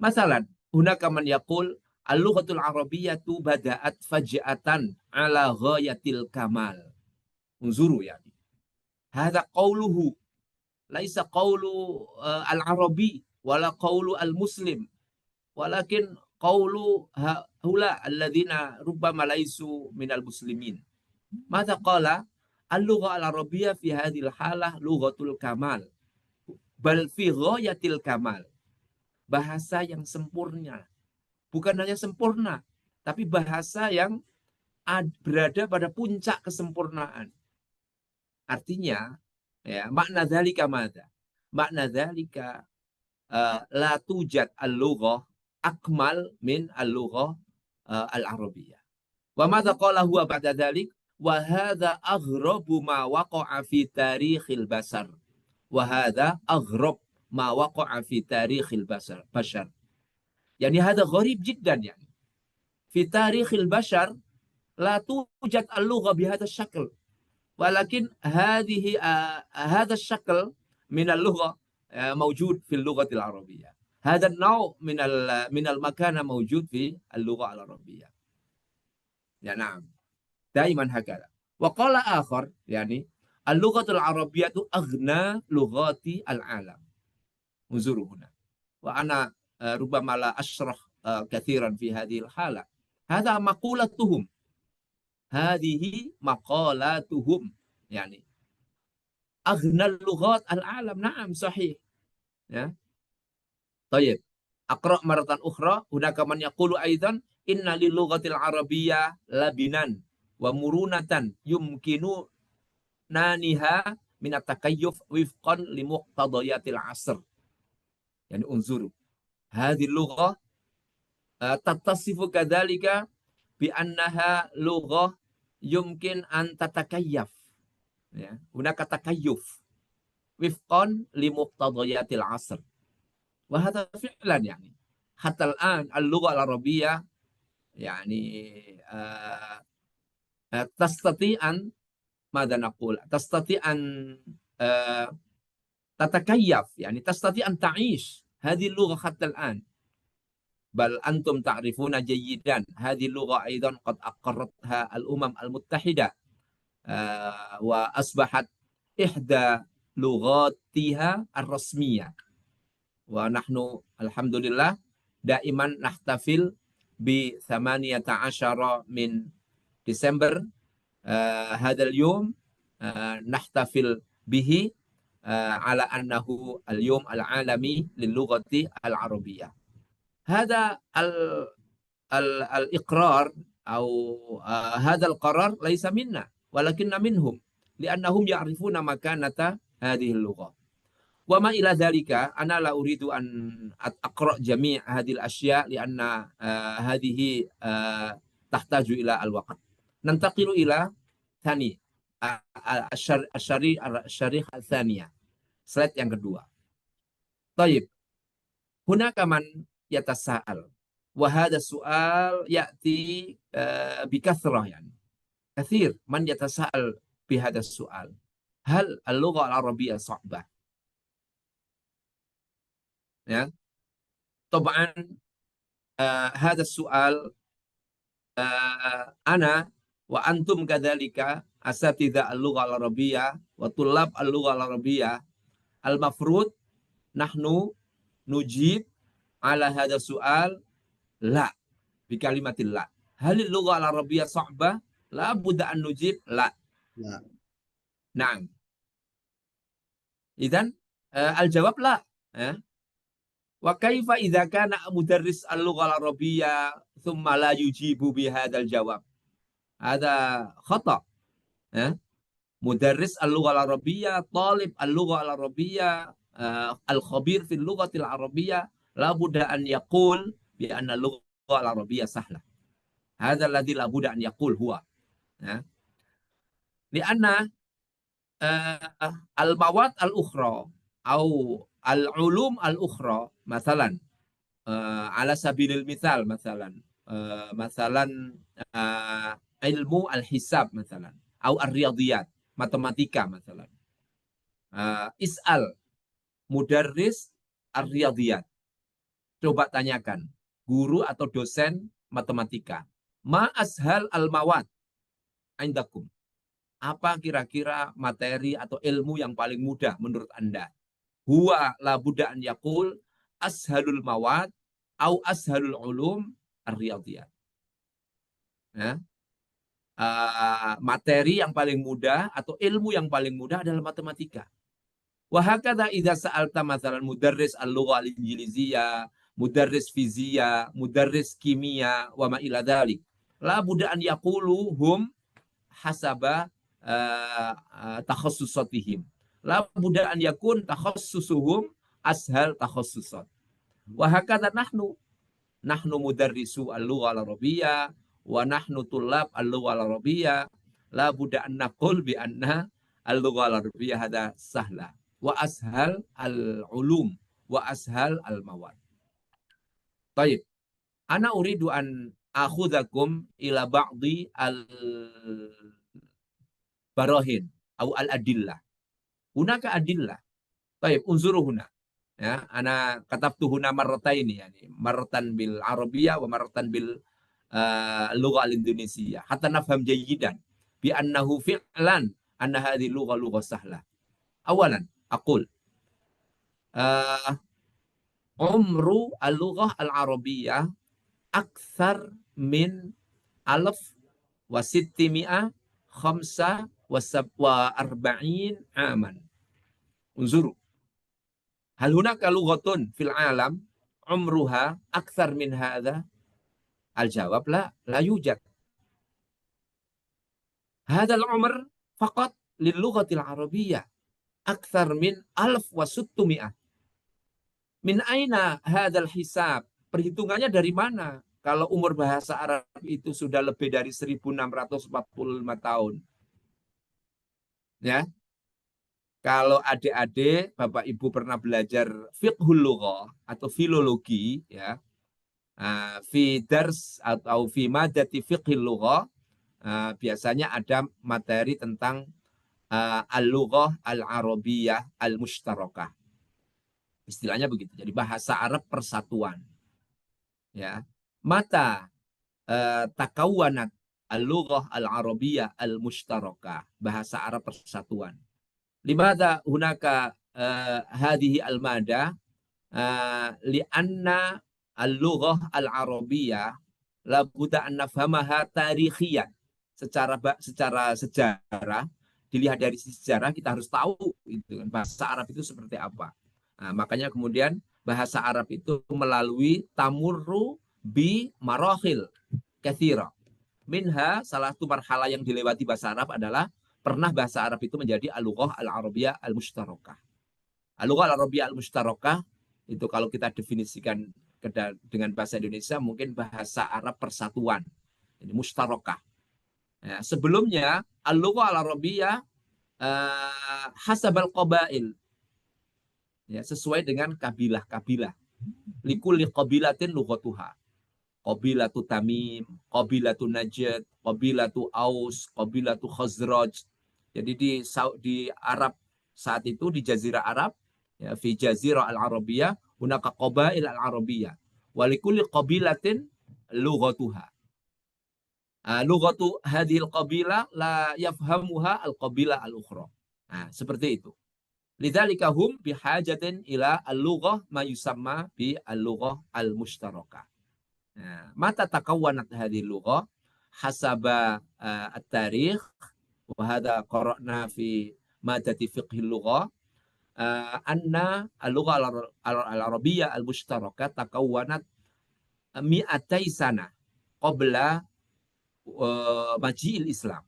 Masalan, hunaka man yaqul al-lughatul arabiyyatu bada'at faj'atan ala ghayatil kamal. Unzuru yani. Hadha qawluhu laisa qawlu al-arabi wala qawlu al-muslim walakin qawlu haula alladhina rubbama laisu minal muslimin. Madza qala al-lugha al-arabiyyah fi hadhil halah lughatul kamal bal fi ghayatil kamal. Bahasa yang sempurna. Bukan hanya sempurna, tapi bahasa yang berada pada puncak kesempurnaan. Artinya, ya, makna dzalika madza? Makna dzalika la tujad al-lughah akmal min al-lughah al-arabiyyah. Wa madza qala huwa ba'da dzalik? Wa hadza aghrabu ma waqa'a fi tarikhil basar. Wa hadza aghrab ma waqa'a fi tarikhil bashar. Yani hada gharib jiddan yani. Fi tarikhil bashar la tujad al-lugha bihadha syakl. Walakin hadhihi hadha syakl min al-lugha mawjud fi al-lughah al-arabiyyah. Hadha an-naw' min al-makana mawjud fi al-lugha al-arabiyyah. Ya na'am. Daiman hakala. Wa qala akhar yani al-lughah al-arabiyyah aghna lughati al-alam. انظروا هنا. وأنا ربما لا أشرح كثيرا في هذه الحالة. هذا مقولتهم، هذه مقالاتهم، يعني أغنى اللغات العالم. نعم صحيح. Ya. طيب أقرأ مرة أخرى. هناك من يقول أيضا إن للغة العربية لبنا ومرونة يمكننها من التكيف وفقا لمقتضيات العصر. يعني انظروا، هذه اللغة تتصف كذلك بأنها لغة يمكن أن تتكيف. هناك تكيف وفقا لمقتضيات العصر. وهذا فعلا يعني حتى الآن اللغة العربية يعني تستطيع أن ماذا نقول، تستطيع أن تتكيف، يعني تستطيع أن تعيش هذه اللغة حتى الآن. بل أنتم تعرفون جيدا هذه اللغة أيضا قد أقرتها الأمم المتحدة وأصبحت إحدى لغاتها الرسمية. ونحن الحمد لله دائما نحتفل ب18 من ديسمبر هذا اليوم نحتفل به على أنه اليوم العالمي للغة العربية. هذا الإقرار أو هذا القرار ليس منا ولكن منهم، لأنهم يعرفون مكانة هذه اللغة. وما إلى ذلك أنا لا أريد أن أقرأ جميع هذه الأشياء لأن هذه تحتاج إلى الوقت. ننتقل إلى ثاني الشريحة الثانية، slide yang kedua. طيب هناك من يتساءل، وهذا السؤال يأتي بكثرة، يعني كثير من يتساءل بهذا السؤال: هل اللغة العربية صعبة؟ Ya. طبعا هذا السؤال أنا وأنتم كذلك أساتذة اللغة العربية وطلاب اللغة العربية المفروض نحن نجيب على هذا السؤال لا، بكلمة لا. هل اللغة العربية صعبة؟ لا بد أن نجيب لا. لا. نعم. إذن الجواب لا. وكيف إذا كان مدرس اللغة العربية ثم لا يجيب بهذا الجواب؟ هذا خطأ. مدرس اللغة العربية، طالب اللغة العربية، الخبير في اللغة العربية لا بد أن يقول بأن اللغة العربية سهلة. هذا الذي لا بد أن يقول هو. لأن المواد الأخرى أو العلوم الأخرى مثلا على سبيل المثال مثلا علم الحساب مثلا أو الرياضيات matematika مثلا. اسأل مدرس الرياضيات, coba tanyakan guru atau dosen matematika, ma ashal al-mawad indakum, apa kira-kira materi atau ilmu yang paling mudah menurut Anda? Huwa la budda an yaqul ashalul mawad au ashalul ulum ar-riyadiyat. Materi yang paling mudah atau ilmu yang paling mudah adalah matematika. Wa hakadha idza sa'alta mathalan mudarris al-lugha al-injiliziyah, mudarris fizia, mudarris kimia wa ma ila dhalik, la budda an yaqulu hum hasaba takhassusatihim. La budda an yakun takhassusuhum ashal takhassusat. Wa hakadha nahnu mudarrisu al-lugha al-arabiyyah wa nahnu tullab al-lugha al-arabiyyah la budda an naqul bi anna al-lugha al-arabiyyah hada sahla wa ashal al-ulum wa ashal al-mawad. Baik. Ana uridu an akhudhakum ila ba'di al-barahin atau al-adillah. Hunaka adillah. Baik, unzuru huna. Ya, ana katabtu huna marrataini, yani marratan bil arabiyyah wa marratan bil lugha al-indonesiyah hatta nafham jayyidan bi annahu fi'lan anna hadhihi lugha sahlah. Awalan aqul umru al-lughah al-arabiyyah akthar min alaf wa sittimi'ah khamsa wa arba'in aman. Unzuru. Hal hunaka lughatun fil alam umruha akthar min hadha? Al-jawab la yujad. Hadha al-umr faqat lil lughatil arabiyyah akthar min alaf wa sittumi'ah. Min aina hadzal hisab? Perhitungannya dari mana? Kalau umur bahasa Arab itu sudah lebih dari 1645 tahun. Ya. Kalau adik-adik, Bapak Ibu pernah belajar fiqhul lughah atau filologi, ya. Fi dars atau fi madati fiqhil lughah, biasanya ada materi tentang al-lughah al-arabiyyah al-mushtarakah. Istilahnya begitu. Jadi bahasa Arab persatuan. Ya. Mata takawwanat al-lughah al-arabiyyah al-mushtarakah. Bahasa Arab persatuan. Limadha hunaka hadhihi al-mada lianna al-lughah al-arabiyyah la budda an nafhamaha tarikhiyan. Secara sejarah, dilihat dari sejarah kita harus tahu itu bahasa Arab itu seperti apa. Nah, makanya kemudian bahasa Arab itu melalui tamurru bi marahil katsira. Minha, salah satu marhala yang dilewati bahasa Arab adalah pernah bahasa Arab itu menjadi al-lughah al-arabiyyah al-mushtarakah. Al-lughah al-arabiyyah al-mushtarakah itu kalau kita definisikan dengan bahasa Indonesia mungkin bahasa Arab persatuan. Ini mushtarakah. Ya, sebelumnya al-lughah al-arabiyyah hasabal qabail. Ya, sesuai dengan kabilah-kabilah. Likulli qabilatin lughatuha. Qabilatu Tamim, qabilatu Najd, qabilatu Aus, qabilatu Khazraj. Jadi di Arab saat itu di Jazirah Arab, ya, fi Jazirah al-Arabiyyah, hunaka qabail al-Arabiyyah. Wa likulli qabilatin lughatuha. Lughatu hadhil qabilah la yafhamuha al-qabilah al-ukhra. Nah, seperti itu. Lidzalika hum bihajatin ila al-lughah ma yusamma bi al-lughah al-mushtarakah. Mata takawwanat hadhihi al-lughah hasaba at-tarikh wa hadha qara'na fi madati fiqh al-lughah anna al-lughah al-arabiyyah al-mushtarakah takawwanat 200 sana qabla maji'il Islam.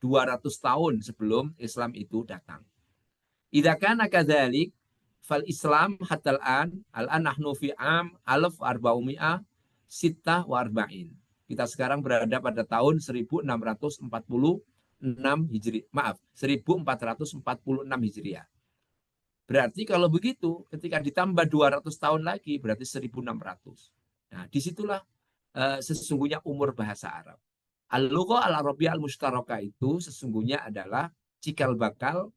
200 tahun sebelum Islam itu datang. Idza kana kadzalik fal Islam hatta al-an nahnu fi am 1446. Kita sekarang berada pada tahun 1646 Hijri. Maaf, 1446 Hijriah. Berarti kalau begitu ketika ditambah 200 tahun lagi berarti 1600. Nah, disitulah sesungguhnya umur bahasa Arab. Al-lughah al-arabiyyah al-mushtarakah itu sesungguhnya adalah cikal bakal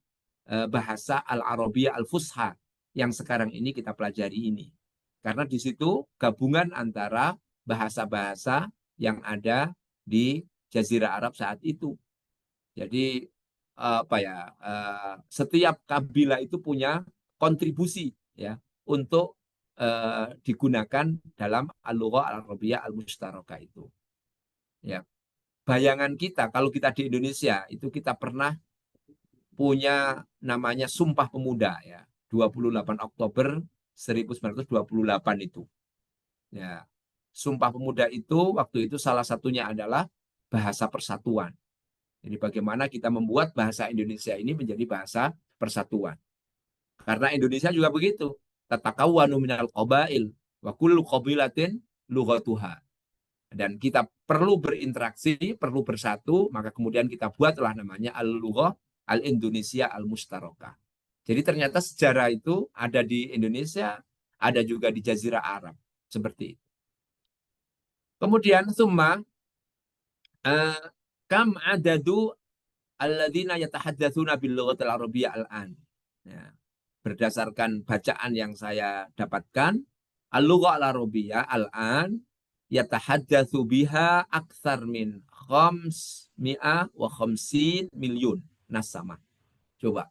bahasa al-arabiyyah al-fusha yang sekarang ini kita pelajari ini. Karena di situ gabungan antara bahasa-bahasa yang ada di Jazirah Arab saat itu. Jadi setiap kabilah itu punya kontribusi ya untuk digunakan dalam al-lughah al-arabiyyah al-mushtarakah itu. Ya. Bayangan kita kalau kita di Indonesia itu kita pernah punya namanya Sumpah Pemuda ya, 28 Oktober 1928 itu. Ya. Sumpah Pemuda itu waktu itu salah satunya adalah bahasa persatuan. Jadi bagaimana kita membuat bahasa Indonesia ini menjadi bahasa persatuan. Karena Indonesia juga begitu. Tatakawwanu minal qabail wa kullu qabilatin lughatuha. Dan kita perlu berinteraksi, perlu bersatu, maka kemudian kita buatlah namanya al-lughah al-Indonesia al-mushtarakah. Jadi ternyata sejarah itu ada di Indonesia, ada juga di Jazirah Arab. Seperti itu. Kemudian, summa, kam adadu alladzina yatahaddatsuna bil lughatil arabiyyah al-an. Ya. Berdasarkan bacaan yang saya dapatkan, al-lughah al-arabiyyah al-an yatahaddatsu biha aktsar min 550 milyun nasama. Coba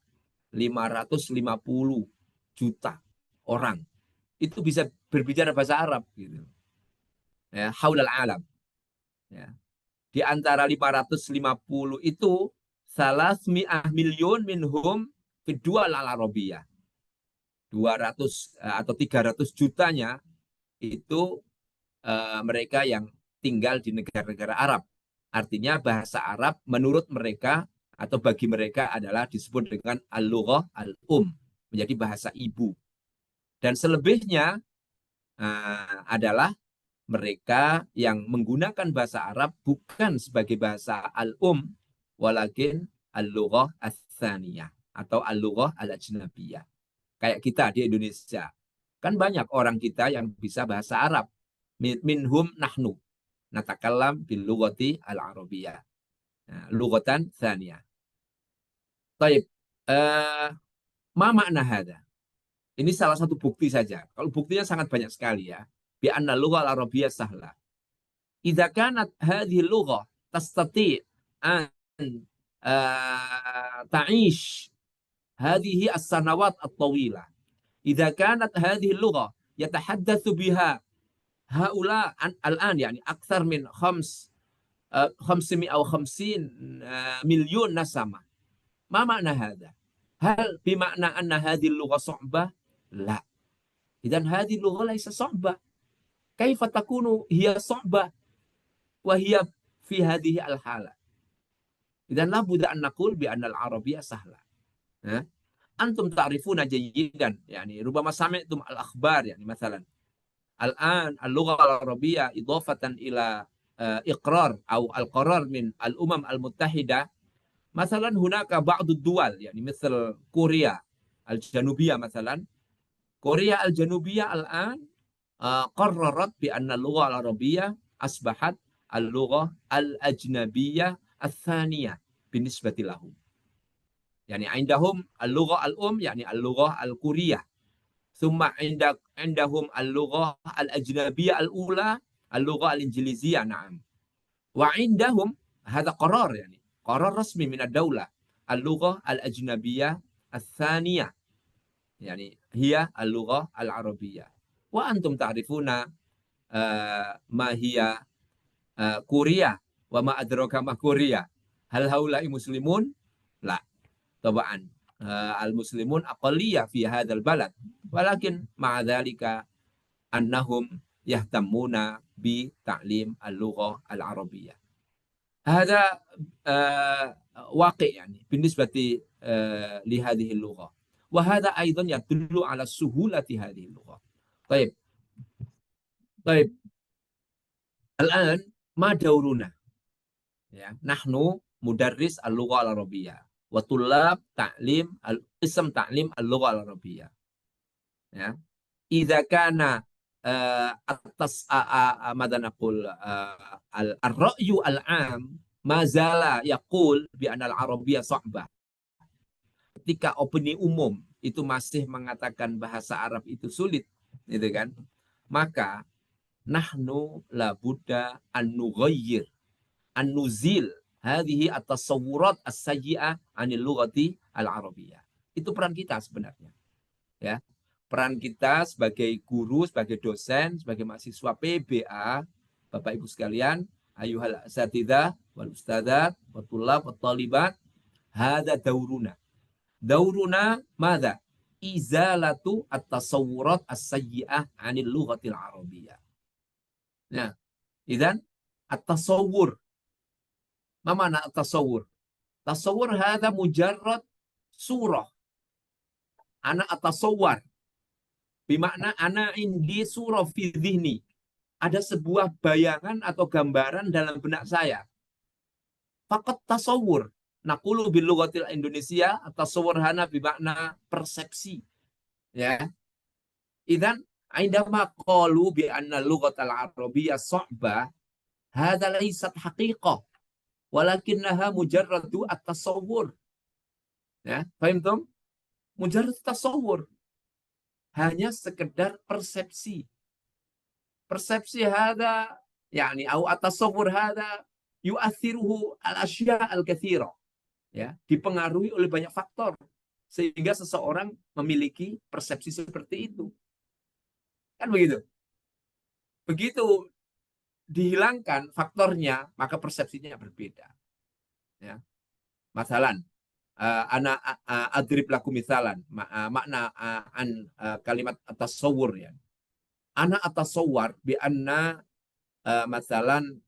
550 juta orang itu bisa berbicara bahasa Arab gitu. Ya, haulal alam. Ya. Di antara 550 itu 300 minhum kedua al-Arabiyah. 200 atau 300 jutanya itu mereka yang tinggal di negara-negara Arab. Artinya bahasa Arab menurut mereka atau bagi mereka adalah disebut dengan al-lughah al-um, menjadi bahasa ibu. Dan selebihnya adalah mereka yang menggunakan bahasa Arab bukan sebagai bahasa al-um, walakin al-lughah ats-tsaniyah atau al-lughah al-ajnabiyah. Kayak kita di Indonesia. Kan banyak orang kita yang bisa bahasa Arab. Minhum nahnu. Natakallam bil lughati al-arabiyah. Lughatan tsaniyah. Baik. Ma makna hada? Ini salah satu bukti saja. Kalau buktinya sangat banyak sekali ya. Bi anna lughah al-arabiyyah sahla. Idza kanat hadhihi lughah tastati' an ta'ish hadhihi as-sanawat at-tawilah. Idza kanat hadhihi lughah yatahaddatsu biha haula al-an yani akthar min 550 مليون نسمة. ما معنى هذا؟ هل بمعنى أن هذه اللغة صعبة؟ لا. إذن هذه اللغة ليس صعبة. كيف تكون هي صعبة وهي في هذه الحالة؟ إذن لابد أن نقول بأن العربية سهلة. أنتم تعرفون جيدا يعني ربما سمعتم الأخبار يعني مثلا الآن اللغة العربية إضافة إلى إقرار أو القرار من الأمم المتحدة. مثلا هناك بعض الدول يعني مثل كوريا الجنوبية مثلا. كوريا الجنوبية الآن قررت بأن اللغة العربية أصبحت اللغة الأجنبية الثانية بالنسبة لهم. يعني عندهم اللغة الأم يعني اللغة الكورية. ثم عندهم اللغة الأجنبية الأولى اللغة الإنجليزية نعم. وعندهم هذا قرار يعني قرار رسمي من الدولة اللغة الأجنبية الثانية يعني هي اللغة العربية. وأنتم تعرفون ما هي كوريا وما أدراك ما كوريا. هل هؤلاء مسلمون؟ لا طبعا المسلمون أقلية في هذا البلد ولكن مع ذلك أنهم يهتمون بتعليم اللغة العربية. هذا واقع يعني بالنسبة لهذه اللغة. وهذا أيضا يدل على سهولة هذه اللغة. طيب الآن ما دورنا؟ نحن مدرس اللغة العربية وطلاب تعليم قسم تعليم اللغة العربية. إذا كان ماذا نقول الرأي العام ما زال يقول بأن العربية صعبة. Ketika opini umum itu masih mengatakan bahasa Arab itu sulit, gitu kan? Maka nahnu la budda an nughayyir an nuzil hadhihi at-tasawwurat as-sayyi'ah 'anil lughati al-arabiyyah. Itu peran kita sebenarnya. Ya. Peran kita sebagai guru, sebagai dosen, sebagai mahasiswa PBA, Bapak Ibu sekalian, ayuhal asatidzah wal ustadzat wa thullab wa thalibat, hadza dauruna. Dauruna madza? Izalatu at-tasawwurat as-sayyi'ah 'anil lughatil arabiyyah. Nah, idzan at-tasawwur. Ma makna at-tasawwur? Tasawwur hadza mujarrad surah. Ana atasawwar. Bimakna ana indi surah fi dhihni. Ada sebuah bayangan atau gambaran dalam benak saya. Faqat tasawwur. Naqulu bil lughatil Indonesia tasawwur hana bimakna persepsi. Ya. Idzan indama qalu bi anna lughatal arabiyyah sa'bah, hadza laysat haqiqah. Walakinnaha mujarradu at-tasawwur. Ya, paham? Mujarrad tasawwur. Hanya sekedar persepsi. Persepsi hada yani atau at-tasawwur hada yu'athiruhu al-asya' al-katsira. Ya, dipengaruhi oleh banyak faktor sehingga seseorang memiliki persepsi seperti itu. Kan begitu. Begitu dihilangkan faktornya, maka persepsinya berbeda. Ya. Masalan, ana adrib laku misalan, makna kalimat tasawur ya. Ana atasawwar bi anna masalan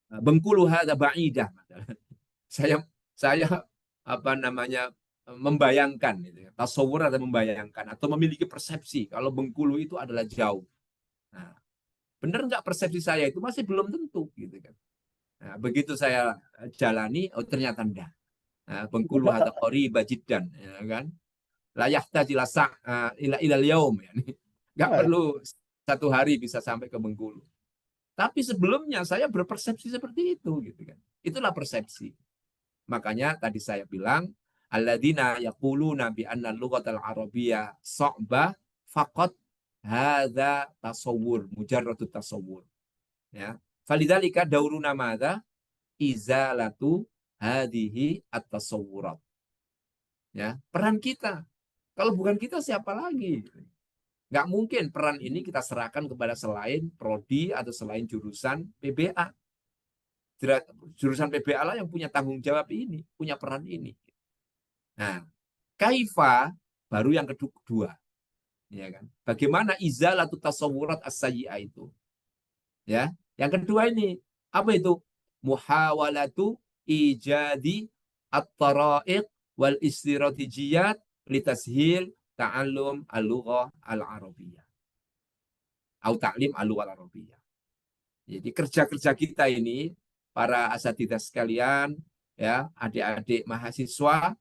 Bengkulu hadza ba'idah. Saya apa namanya membayangkan gitu ya. Tasawur atau membayangkan atau memiliki persepsi kalau Bengkulu itu adalah jauh. Nah, benar nggak persepsi saya itu masih belum tentu gitu kan. Nah, begitu saya jalani, oh ternyata enggak. Nah, Bengkulu hadza qaribah jiddan, ya kan. La yahtaji ila ilal yaum ya. Nggak perlu satu hari bisa sampai ke Bengkulu. Tapi sebelumnya saya berpersepsi seperti itu gitu kan. Itulah persepsi. Makanya tadi saya bilang alladzina yaquluna bi anna lughatal arabiyyah sa'bah faqat hadza tasawwur, mujarradu tasawwur. Ya. Falidzalika dauruna madza izalatu hadhihi at-tasawwurat. Ya, peran kita. Kalau bukan kita siapa lagi? Nggak mungkin peran ini kita serahkan kepada selain prodi atau selain jurusan PBA. Jurusan PBA lah yang punya tanggung jawab ini, punya peran ini. Nah, kaifa baru yang kedua. Ya kan? Bagaimana izalatu tasawurat as-sayyi'ah itu? Ya. Yang kedua ini, apa itu? Muhawalatu ijadi at-tara'iq wal istiratijiyat litashil ta'allum al-lughah al-arabiyyah. Atau ta'lim al-lughah al-arabiyyah. Jadi kerja-kerja kita ini, para asatidzah sekalian, ya, adik-adik mahasiswa,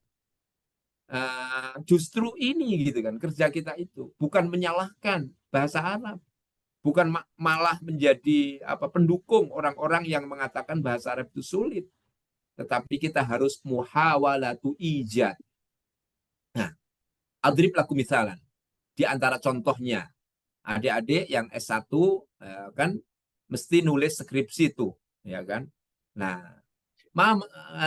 justru ini gitu kan, kerja kita itu bukan menyalahkan bahasa Arab, bukan malah menjadi pendukung orang-orang yang mengatakan bahasa Arab itu sulit, tetapi kita harus muhawalatu ijad. Nah, adrib laku misalan. Di antara contohnya, adik-adik yang S1 kan mesti nulis skripsi itu, ya kan? Nah,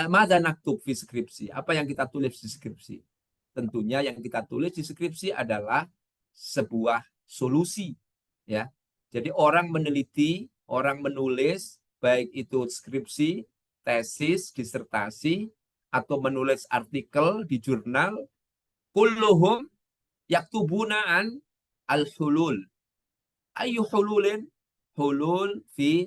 mada naktub fi skripsi? Apa yang kita tulis di skripsi? Tentunya yang kita tulis di skripsi adalah sebuah solusi, ya. Jadi orang meneliti, orang menulis, baik itu skripsi, tesis, disertasi, atau menulis artikel di jurnal, kulluhum yaktubunaan al-hulul. Ayu hululin? Hulul fi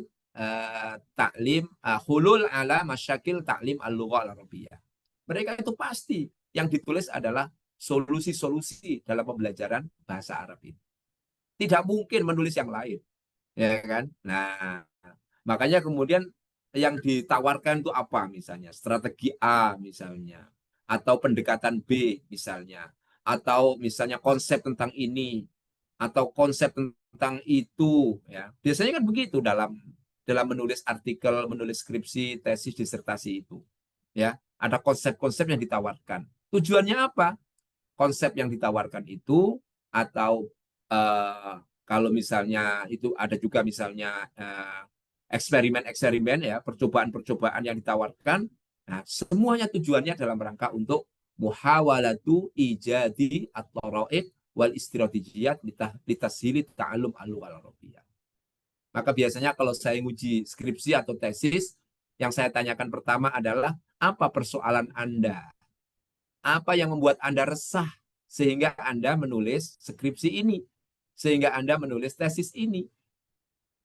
ta'lim, hulul ala masyakil ta'lim al-lughah al-arabiyyah. Mereka itu pasti yang ditulis adalah solusi-solusi dalam pembelajaran bahasa Arab ini. Tidak mungkin menulis yang lain, ya kan? Nah, makanya kemudian yang ditawarkan itu apa misalnya? Strategi A misalnya, atau pendekatan B misalnya, atau misalnya konsep tentang ini, atau konsep tentang itu, ya. Biasanya kan begitu dalam menulis artikel, menulis skripsi, tesis, disertasi itu, ya. Ada konsep-konsep yang ditawarkan. Tujuannya apa? Konsep yang ditawarkan itu, atau kalau misalnya itu ada juga misalnya eksperimen-eksperimen, ya, percobaan-percobaan yang ditawarkan. Nah, semuanya tujuannya dalam rangka untuk muhawalatu ijadi at-tara'iq wal istiratijiyat litashili ta'allum al-lughah al-arabiyyah. Maka biasanya kalau saya nguji skripsi atau tesis, yang saya tanyakan pertama adalah apa persoalan Anda? Apa yang membuat Anda resah sehingga Anda menulis skripsi ini? Sehingga Anda menulis tesis ini?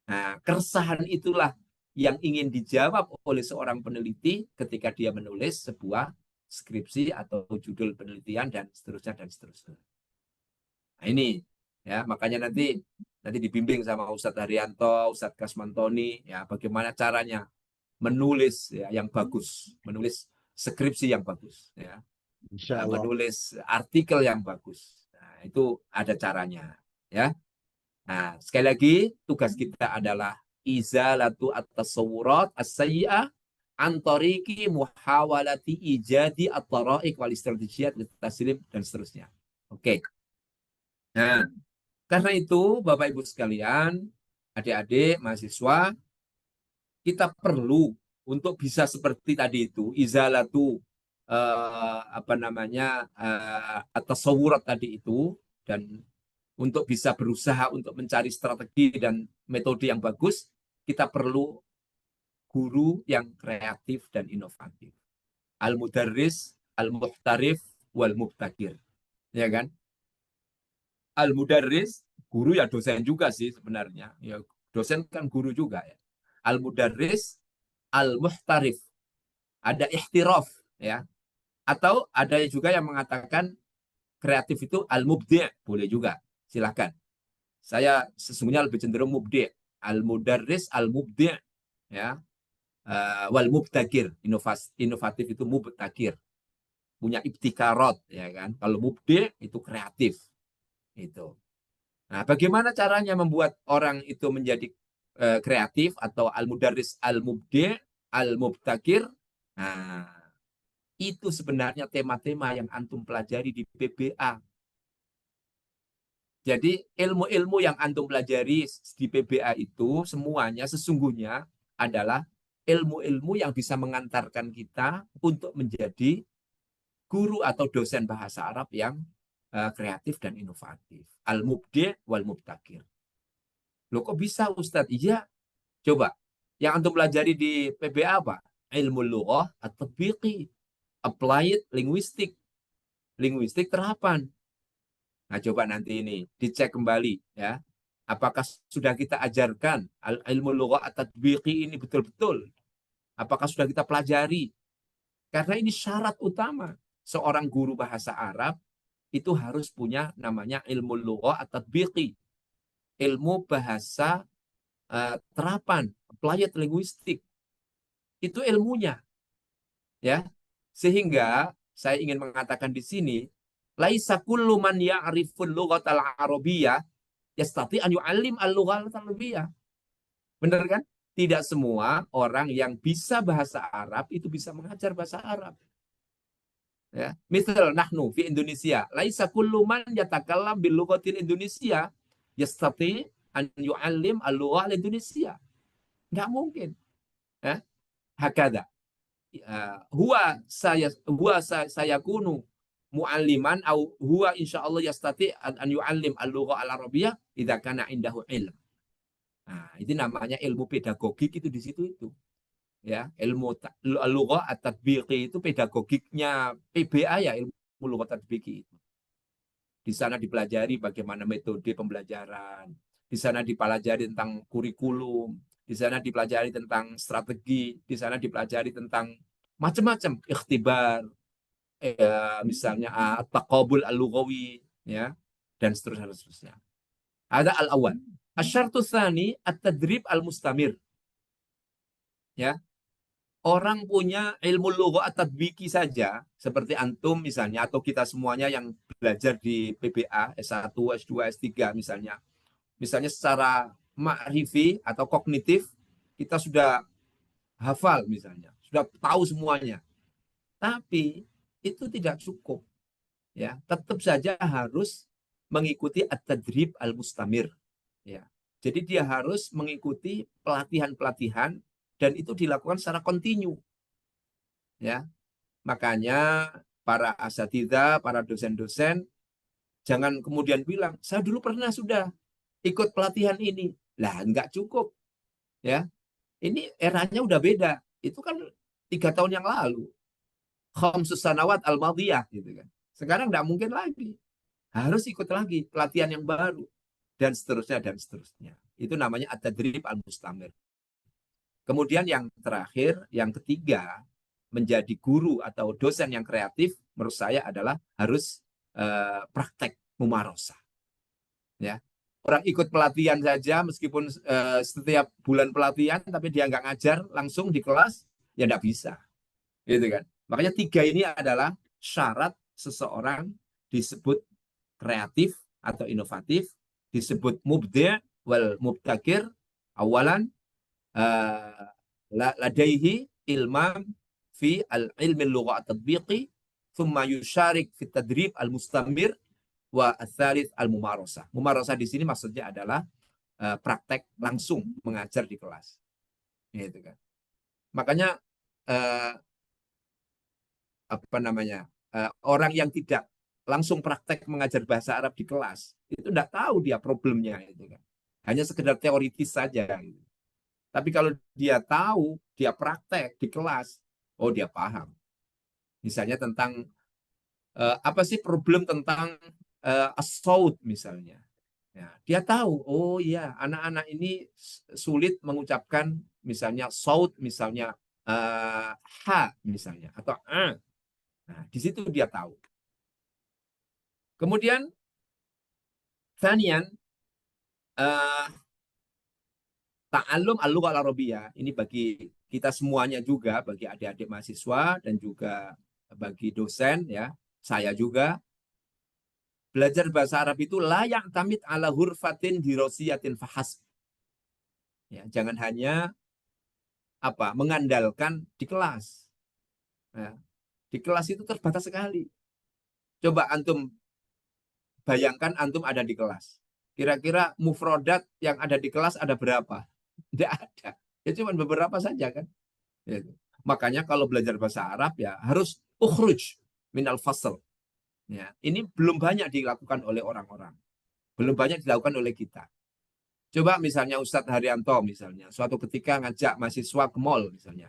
Nah, keresahan itulah yang ingin dijawab oleh seorang peneliti ketika dia menulis sebuah skripsi atau judul penelitian dan seterusnya dan seterusnya. Nah, ini ya, makanya nanti dibimbing sama Ustadz Haryanto, Ustadz Kasmantoni, ya, bagaimana caranya menulis, ya, yang bagus, menulis skripsi yang bagus, ya. Menulis artikel yang bagus. Nah, itu ada caranya, ya. Nah, sekali lagi tugas kita adalah izalatu at-tasawurat as-sayyi'ah an tariqi muhawalati ijadi at-tara'iq wal istiratijiyat litaslim dan seterusnya. Oke. Nah, karena itu Bapak Ibu sekalian, adik-adik mahasiswa, kita perlu untuk bisa seperti tadi itu, izalatu apa namanya at-tasawurat tadi itu, dan untuk bisa berusaha untuk mencari strategi dan metode yang bagus, kita perlu guru yang kreatif dan inovatif. Al-mudarris, al-muhtarif, wal-mubtakir. Ya kan? Al-mudarris, guru ya dosen juga sih sebenarnya. Ya, dosen kan guru juga ya. Al-mudarris, al-muhtarif. Ada ihtiraf ya. Atau ada juga yang mengatakan kreatif itu al-mubdi', boleh juga. Silakan. Saya sesungguhnya lebih cenderung mubdi'. Al-mudarris, al-mubdi' ya. Wal mubtakir, inovatif itu mubtakir. Punya ibtikarat ya kan. Kalau mubdi' itu kreatif. Itu. Nah, bagaimana caranya membuat orang itu menjadi kreatif atau al-mudarris al-mubdi', al-mubtakir? Nah, itu sebenarnya tema-tema yang antum pelajari di PBA. Jadi ilmu-ilmu yang antum pelajari di PBA itu semuanya sesungguhnya adalah ilmu-ilmu yang bisa mengantarkan kita untuk menjadi guru atau dosen bahasa Arab yang kreatif dan inovatif. Al-mubdi' wal mubtakir. Loh kok bisa Ustadz? Iya. Coba. Yang antum pelajari di PBA apa? Ilmu lughah at-tatbiqi. Applied linguistik. Linguistik terapan. Nah, coba nanti ini dicek kembali ya. Apakah sudah kita ajarkan ilmu lughah at-tatbiqi ini betul-betul? Apakah sudah kita pelajari? Karena ini syarat utama. Seorang guru bahasa Arab itu harus punya namanya ilmu lughah at-tatbiqi. Ilmu bahasa terapan, applied linguistik. Itu ilmunya. Ya. Sehingga saya ingin mengatakan di sini, laisa kullu man ya'riful lughatal arabiyyah yastati an yu'allim al-lughatal arabiyyah. Benar kan? Tidak semua orang yang bisa bahasa Arab itu bisa mengajar bahasa Arab. Ya, misal nahnu fi Indonesia, laisa kullu man yatakallam bil lughatil Indonesia yastati an yu'allim al-lughah al-Indonesia. Enggak mungkin. Ya. Hakada. Huwa saya kunu mu'alliman au huwa insyaallah yastati an yu'allim al-lughah al-arabiyyah idza kana indahu ilm. Nah, itu namanya ilmu pedagogik itu di situ itu. Ya, ilmu lughah at-tatbiqi itu pedagogiknya PBA ya, ilmu lughah tatbiqi itu. Di sana dipelajari bagaimana metode pembelajaran, di sana dipelajari tentang kurikulum, di sana dipelajari tentang strategi, di sana dipelajari tentang macam-macam ikhtibar, misalnya at-taqabul al-lughawi ya, dan seterusnya. Ada al-awwal. Asyartu tsani at-tadrib al-mustamir. Ya. Orang punya ilmu lughah at-tatbiqi saja, seperti antum misalnya, atau kita semuanya yang belajar di PBA, S1, S2, S3 misalnya. Misalnya secara ma'rifi atau kognitif, kita sudah hafal misalnya, sudah tahu semuanya. Tapi itu tidak cukup. Ya, tetap saja harus mengikuti at-tadrib al-mustamir. Ya. Jadi dia harus mengikuti pelatihan-pelatihan dan itu dilakukan secara kontinu. Ya. Makanya para asatidzah, para dosen-dosen jangan kemudian bilang, "Saya dulu pernah sudah ikut pelatihan ini." Lah, enggak cukup. Ya. Ini eranya udah beda. Itu kan 3 tahun yang lalu. Khamsus sanawat al-madiyah gitu kan. Sekarang enggak mungkin lagi. Harus ikut lagi pelatihan yang baru dan seterusnya dan seterusnya. Itu namanya at-tadrib al-mustamir. Kemudian yang terakhir, yang ketiga, menjadi guru atau dosen yang kreatif menurut saya adalah harus praktek mumarosah. Ya. Orang ikut pelatihan saja meskipun setiap bulan pelatihan tapi dia nggak ngajar langsung di kelas, ya nggak bisa. Gitu kan. Makanya 3 ini adalah syarat seseorang disebut kreatif atau inovatif, disebut mubdi' wal mubtakir. Awalan ladaihi ilmam fi al-ilmi al-lugha at-tatbiqi thumma yusharik fi tadrib al-mustamir wa ats-tsalits al-mumarasah. Mumarasah di sini maksudnya adalah praktek langsung mengajar di kelas. Gitu kan. Makanya apa namanya orang yang tidak langsung praktek mengajar bahasa Arab di kelas itu tidak tahu dia problemnya itu kan. Hanya sekedar teoritis saja. Gitu. Tapi kalau dia tahu, dia praktek di kelas, oh dia paham. Misalnya tentang apa sih problem tentang as-saut misalnya. Ya, dia tahu, oh iya, anak-anak ini sulit mengucapkan misalnya saut, misalnya ha, misalnya, atau a. Nah, di situ dia tahu. Kemudian, Thanian, ta'allum al-lughah al-arabiyah, ini bagi kita semuanya juga, bagi adik-adik mahasiswa dan juga bagi dosen, ya, saya juga, belajar bahasa Arab itu layak tamit ala hurfatin dirosiyatin fahas. Ya, jangan hanya mengandalkan di kelas. Ya, di kelas itu terbatas sekali. Coba antum bayangkan antum ada di kelas. Kira-kira mufrodat yang ada di kelas ada berapa? Tidak ada. Ya cuma beberapa saja kan. Ya. Makanya kalau belajar bahasa Arab ya harus ukhruj minal fasl. Ya, ini belum banyak dilakukan oleh orang-orang. Belum banyak dilakukan oleh kita. Coba misalnya Ustadz Haryanto misalnya, suatu ketika ngajak mahasiswa ke mall misalnya.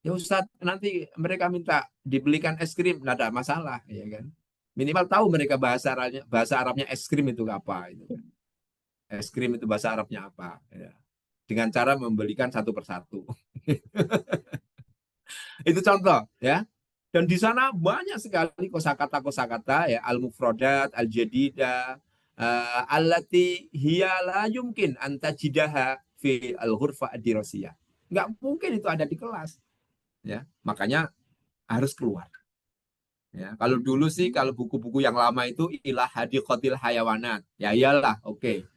Ya Ustadz, nanti mereka minta dibelikan es krim, nggak ada masalah, ya kan? Minimal tahu mereka bahasa Arabnya es krim itu apa, itu kan? Es krim itu bahasa Arabnya apa? Ya. Dengan cara membelikan satu persatu. Itu contoh, ya. Dan di sana banyak sekali kosakata ya, al-mufradat, al-jadidah, allati hiya la yumkin antajidaha fi al-ghurfa ad-dirasiyah. Nggak mungkin itu ada di kelas. Ya, makanya harus keluar. Ya, kalau dulu sih kalau buku-buku yang lama itu ilah hadiqatil hayawanat. Ya iyalah, oke.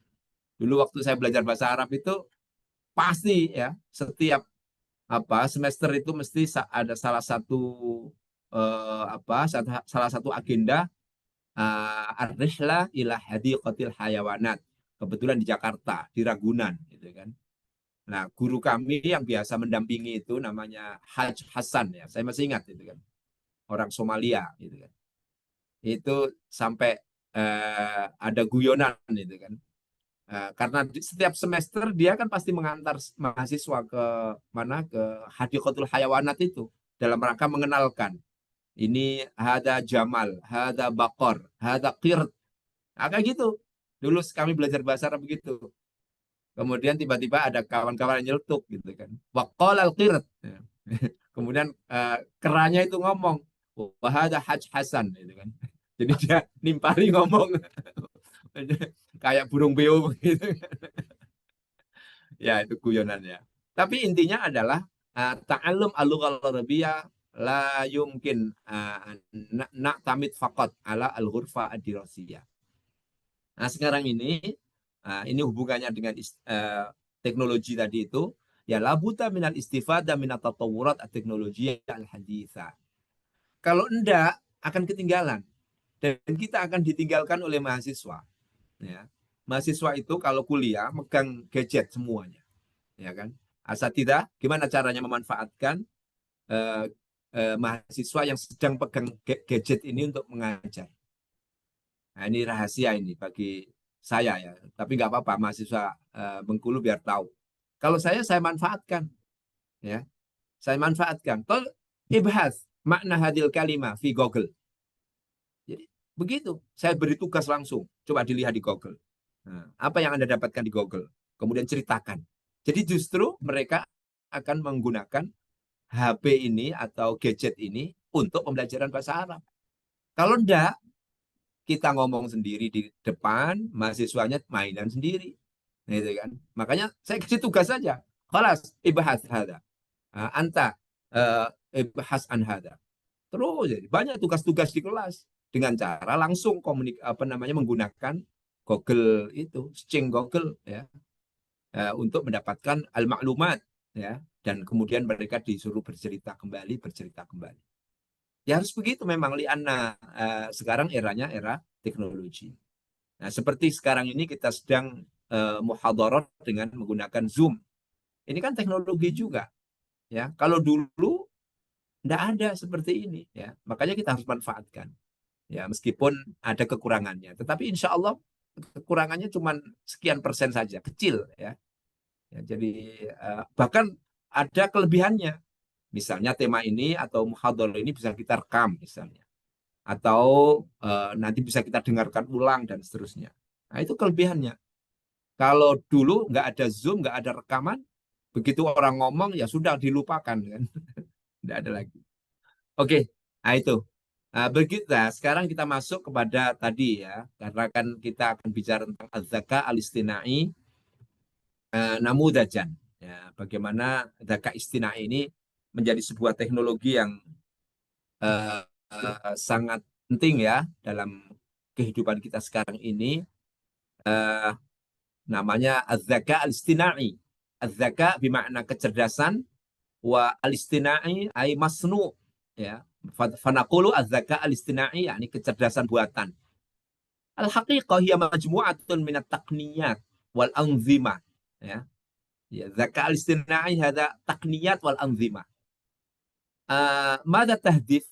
Dulu waktu saya belajar bahasa Arab itu pasti ya setiap semester itu mesti ada salah satu salah satu agenda ar-rihlah ila hadiqatil hayawanat. Kebetulan di Jakarta, di Ragunan gitu kan. Nah, guru kami yang biasa mendampingi itu namanya Haj Hasan ya. Saya masih ingat itu kan. Orang Somalia gitu kan. Itu sampai ada guyonan itu kan. Karena setiap semester dia kan pasti mengantar mahasiswa ke mana ke Hadiqatul Hayawanat itu dalam rangka mengenalkan ini hada Jamal, hada Bakor, hada Qirt. Nah, kayak gitu. Dulu kami belajar bahasa Arab begitu. Kemudian tiba-tiba ada kawan-kawan yang nyeletuk gitu kan. Waqala al-Qirt. Kemudian keranya itu ngomong, wahada Haj Hasan gitu kan. Jadi dia nimpali ngomong kayak burung beo gitu. Ya, itu guyonannya. Tapi intinya adalah ta'allum al-lughah al-arabiyah la yumkin na'tamid faqat ala al-ghurfa ad-dirasiyah. Nah, sekarang ini hubungannya dengan teknologi tadi itu, ya labuta minal istifadah minat tatawurat at-teknologi al-haditha. Kalau enggak, akan ketinggalan. Dan kita akan ditinggalkan oleh mahasiswa. Ya. Mahasiswa itu kalau kuliah megang gadget semuanya, ya kan? Asatidzah gimana caranya memanfaatkan mahasiswa yang sedang pegang gadget ini untuk mengajar. Nah, ini rahasia ini bagi saya ya, tapi nggak apa-apa mahasiswa Bengkulu biar tahu. Kalau saya manfaatkan, ya, saya manfaatkan. Tol ibhas makna hadil kalimah fi Google. Jadi begitu, saya beri tugas langsung. Coba dilihat di Google. Nah, apa yang Anda dapatkan di Google? Kemudian ceritakan. Jadi justru mereka akan menggunakan HP ini atau gadget ini untuk pembelajaran bahasa Arab. Kalau enggak, kita ngomong sendiri di depan, mahasiswanya mainan sendiri. Gitu kan? Makanya saya kasih tugas saja. Khalas, ibahas hada. Anta ibahas an hada. Terus banyak tugas-tugas di kelas dengan cara langsung menggunakan Google itu, searching Google ya, untuk mendapatkan al-maklumat ya, dan kemudian mereka disuruh bercerita kembali. Ya harus begitu memang lianna sekarang eranya era teknologi. Nah, seperti sekarang ini kita sedang muhadharah dengan menggunakan Zoom. Ini kan teknologi juga ya. Kalau dulu Tidak ada seperti ini ya. Makanya kita harus manfaatkan. Ya, meskipun ada kekurangannya, tetapi insya Allah kekurangannya cuma sekian persen saja, kecil ya. Ya, jadi bahkan ada kelebihannya. Misalnya tema ini atau muhadharah ini bisa kita rekam misalnya. Atau nanti bisa kita dengarkan ulang dan seterusnya. Nah, itu kelebihannya. Kalau dulu nggak ada Zoom, nggak ada rekaman, begitu orang ngomong ya sudah dilupakan kan. Tidak ada lagi. Oke, nah itu. Nah, begitu. Nah, sekarang kita masuk kepada tadi ya, karena kan kita akan bicara tentang az-zaka al-istinai namudajan. Ya, bagaimana zaka istinai ini menjadi sebuah teknologi yang sangat penting ya dalam kehidupan kita sekarang ini. Namanya az-zaka al-istinai. Az-zaka bermakna kecerdasan, wa al-istinai ay masnu ya. Fanaqulu az-zaka al-istinai yakni kecerdasan buatan. Al-haqiqah hiya majmu'atun min at-taqniyat wal anzimah ya. Ya, zaka al-istinai hada taqniyat wal anzimah. Mada tahdif?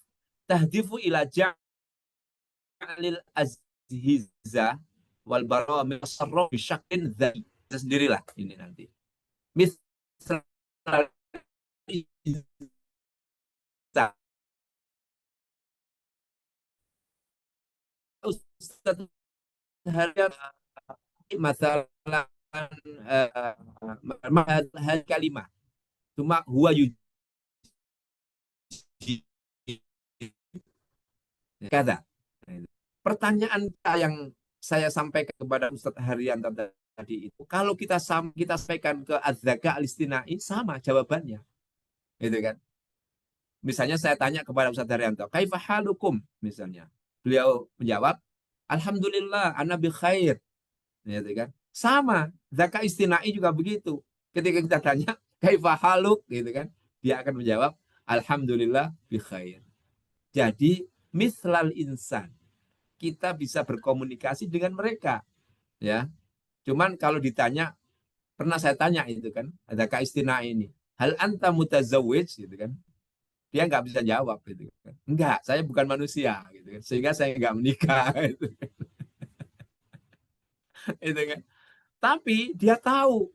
Tahdifu ila ja'lil azhiza wal baramil tasarruf bi syaklin dzati. Sendirilah ini nanti. Misal Ustaz Harian masalah hal kalimah cuma huwa yuji kata. Pertanyaan yang saya sampaikan kepada Ustaz Harian tadi itu, kalau kita sampaikan ke az-zaka al-istinai sama jawabannya. Gitu kan? Misalnya saya tanya kepada Ustaz Haryanto, kaifa halukum misalnya. Beliau menjawab, alhamdulillah ana bi khair. Gitu kan? Sama, zaka istinai juga begitu. Ketika kita tanya, kaifa haluk gitu kan? Dia akan menjawab, alhamdulillah bi khair. Jadi, mislal insan. Kita bisa berkomunikasi dengan mereka. Ya. Cuman kalau ditanya, pernah saya tanya itu kan, zaka istinai ini. Hal anta mutazawwij gitu kan? Dia nggak bisa jawab gitu kan. Enggak, saya bukan manusia gitu kan. Sehingga saya nggak menikah gitu. Itu kan. Tapi dia tahu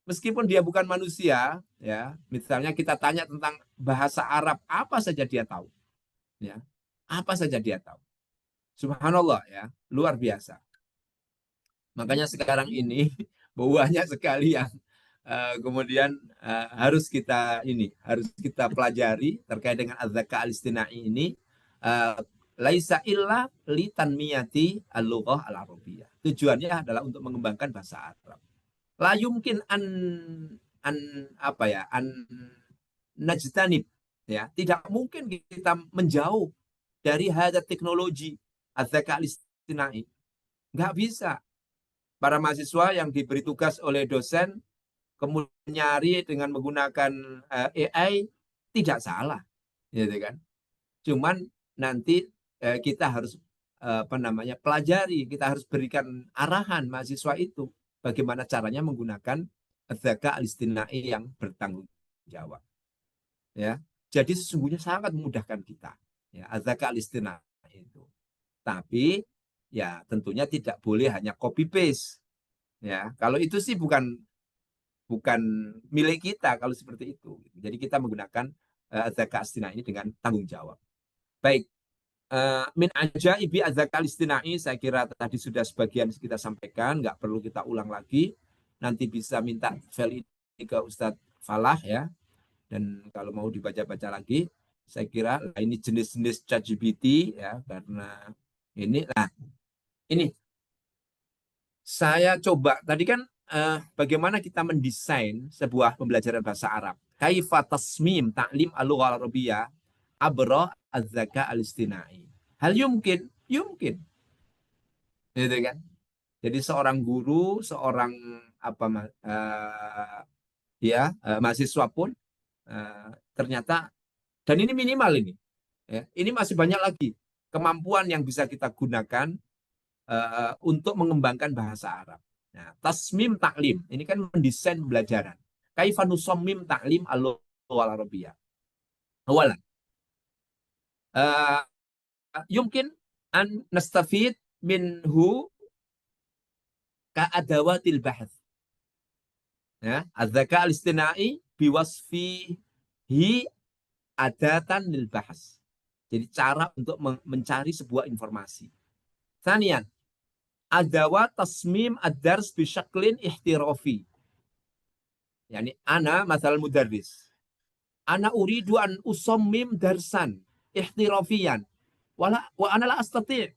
meskipun dia bukan manusia ya, misalnya kita tanya tentang bahasa Arab, apa saja dia tahu. Ya. Apa saja dia tahu. Subhanallah ya, luar biasa. Makanya sekarang ini banyak sekali yang kemudian harus kita pelajari terkait dengan az-zaka al-istinai ini. Laisa illa li tanmiyati al-lughah al-arabiyyah. Tujuannya adalah untuk mengembangkan bahasa Arab. La yumkin an najtanib ya, tidak mungkin kita menjauh dari hadat teknologi az-zaka al-istinai. Enggak bisa. Para mahasiswa yang diberi tugas oleh dosen kemudian nyari dengan menggunakan AI tidak salah, gitu kan? Cuman nanti kita harus pelajari, kita harus berikan arahan mahasiswa itu bagaimana caranya menggunakan az-zaka al-istinai yang bertanggung jawab. Ya, jadi sesungguhnya sangat memudahkan kita. Ya, az-zaka al-istinai itu. Tapi ya tentunya tidak boleh hanya copy paste. Ya, kalau itu sih bukan milik kita kalau seperti itu. Jadi kita menggunakan az-zaka al-istinai ini dengan tanggung jawab. Baik, min ajaibi az-zaka al-istinai saya kira tadi sudah sebagian kita sampaikan, nggak perlu kita ulang lagi. Nanti bisa minta file ini ke Ustadz Falah ya. Dan kalau mau dibaca-baca lagi, saya kira ini jenis-jenis ChatGPT ya, karena ini saya coba tadi kan bagaimana kita mendesain sebuah pembelajaran bahasa Arab. Kaifa tasmim ta'lim al-lughah al-arabiyyah abra az-zaka al-istinai. Hal yumkin? Yumkin. Gitu kan? Jadi seorang guru, seorang mahasiswa pun ternyata, dan ini minimal ini. Ya, ini masih banyak lagi kemampuan yang bisa kita gunakan untuk mengembangkan bahasa Arab. Nah, tasmim taklim, ini kan mendesain pembelajaran. Kaifa nusammim taklim al-lughah al-arabiyyah. Awalan, uh, yumkin an nastafid minhu ka'adawatil bahth. Ya, az-zaka al-istinai biwasfihi adatan lil bahas. Jadi cara untuk mencari sebuah informasi. Thaniyan, adawat tasmim ad-dars bisyaklin ihtirafi. Yani ana masal mudarris. Ana uridu an usammim darsan ihtirafiyan. Wa ana la astati'.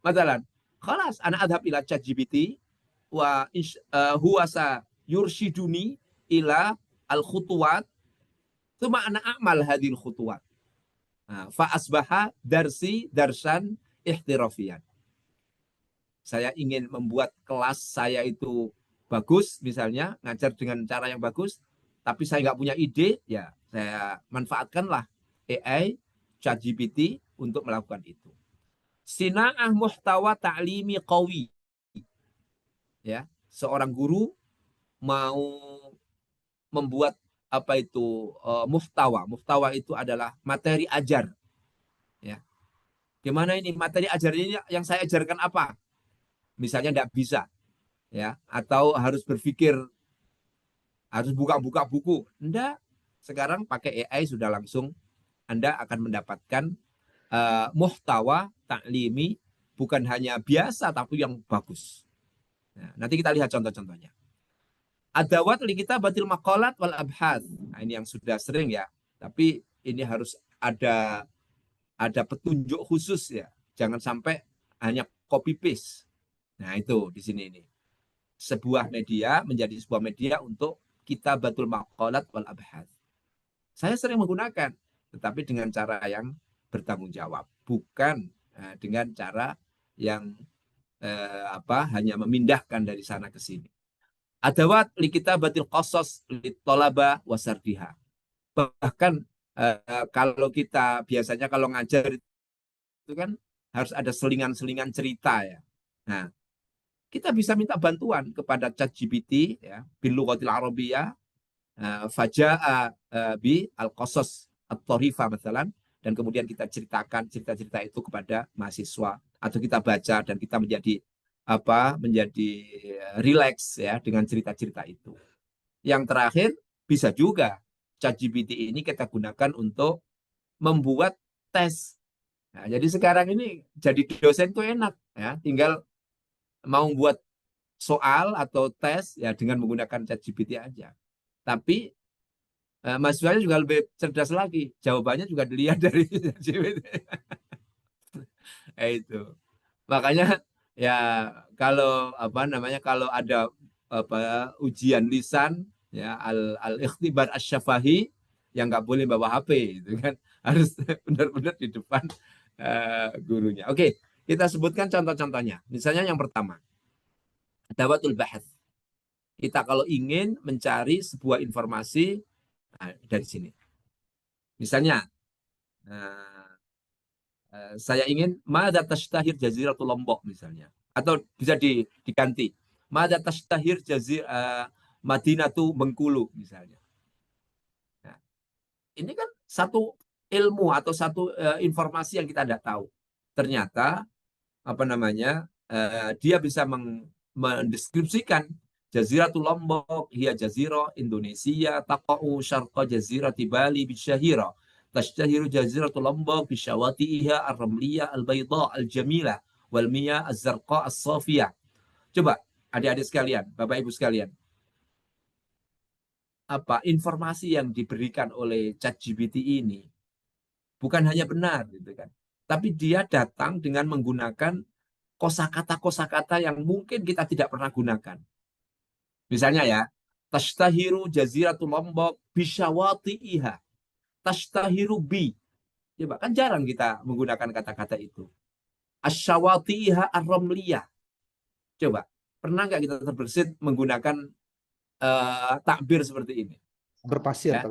Matalan, khalas ana adhab ila ChatGPT wa huwa sa yurshiduni ila al-khutuwat thumma ana a'mal hadhil khutuwat. Fa asbaha darsi darsan ihtirafiyan. Saya ingin membuat kelas saya itu bagus, misalnya ngajar dengan cara yang bagus, tapi saya nggak punya ide, ya saya manfaatkanlah AI, ChatGPT untuk melakukan itu. Sina'ah muhtawa ta'limi qawi. Ya, seorang guru mau membuat apa itu muhtawa. Muhtawa itu adalah materi ajar. Ya. Gimana ini materi ajar ini yang saya ajarkan apa? Misalnya tidak bisa, ya, atau harus berpikir, harus buka-buka buku. Enggak. Sekarang pakai AI sudah langsung Anda akan mendapatkan muhtawa taklimi bukan hanya biasa tapi yang bagus. Nah, nanti kita lihat contoh-contohnya. Adawat li kita batil maqalat wal abhad. Nah, ini yang sudah sering ya. Tapi ini harus ada petunjuk khusus ya. Jangan sampai hanya copy paste. Nah, itu di sini ini. Sebuah media menjadi sebuah media untuk kita batul maqalat wal abhad. Saya sering menggunakan, tetapi dengan cara yang bertanggung jawab, bukan dengan cara yang hanya memindahkan dari sana ke sini. Adawat li kita batil qasas li tolaba wasardiha. Bahkan kalau kita biasanya kalau ngajar itu kan harus ada selingan-selingan cerita ya. Nah, kita bisa minta bantuan kepada ChatGPT ya, bil lughatil arabiyyah, faja'a bi al-qasas at-tarifa misalnya, dan kemudian kita ceritakan cerita-cerita itu kepada mahasiswa atau kita baca dan kita menjadi relax ya dengan cerita-cerita itu. Yang terakhir bisa juga ChatGPT ini kita gunakan untuk membuat tes. Nah, jadi sekarang ini jadi dosen itu enak ya, tinggal mau buat soal atau tes ya dengan menggunakan ChatGPT aja. Tapi mahasiswanya juga lebih cerdas lagi. Jawabannya juga dilihat dari ChatGPT. Itu. Makanya ya kalau kalau ada ujian lisan ya al-ikhtibar asy-syafahi yang nggak boleh bawa HP itu kan harus benar-benar di depan gurunya. Oke, kita sebutkan contoh-contohnya. Misalnya yang pertama, dawatul bahats. Kita kalau ingin mencari sebuah informasi dari sini. Misalnya saya ingin madza tashtahir jaziratul Lombok misalnya, atau bisa diganti madza tashtahir Madinatu Bengkulu misalnya. Nah, ini kan satu ilmu atau satu informasi yang kita tidak tahu. Ternyata dia bisa mendeskripsikan Jaziratul Lombok hiya jazirah Indonesia taqa'u syarqa jazirati Bali bisyahira. Tashtahiru jaziratul Lombok bisyawatiha ar-ramliyah al-bayda al-jamila wal miyah az-zarqa as-safiyah. Coba adik-adik sekalian, Bapak Ibu sekalian. Apa informasi yang diberikan oleh ChatGPT ini bukan hanya benar gitu kan. Tapi dia datang dengan menggunakan kosakata-kosakata yang mungkin kita tidak pernah gunakan. Misalnya ya, tashtahiru jaziratul Lombok bisyawatiha. Tashtahiru bi. Coba kan jarang kita menggunakan kata-kata itu. Asyawatiha ar-ramliyah. Coba, pernah nggak kita terbersit menggunakan takbir seperti ini? Berpasir. Ya?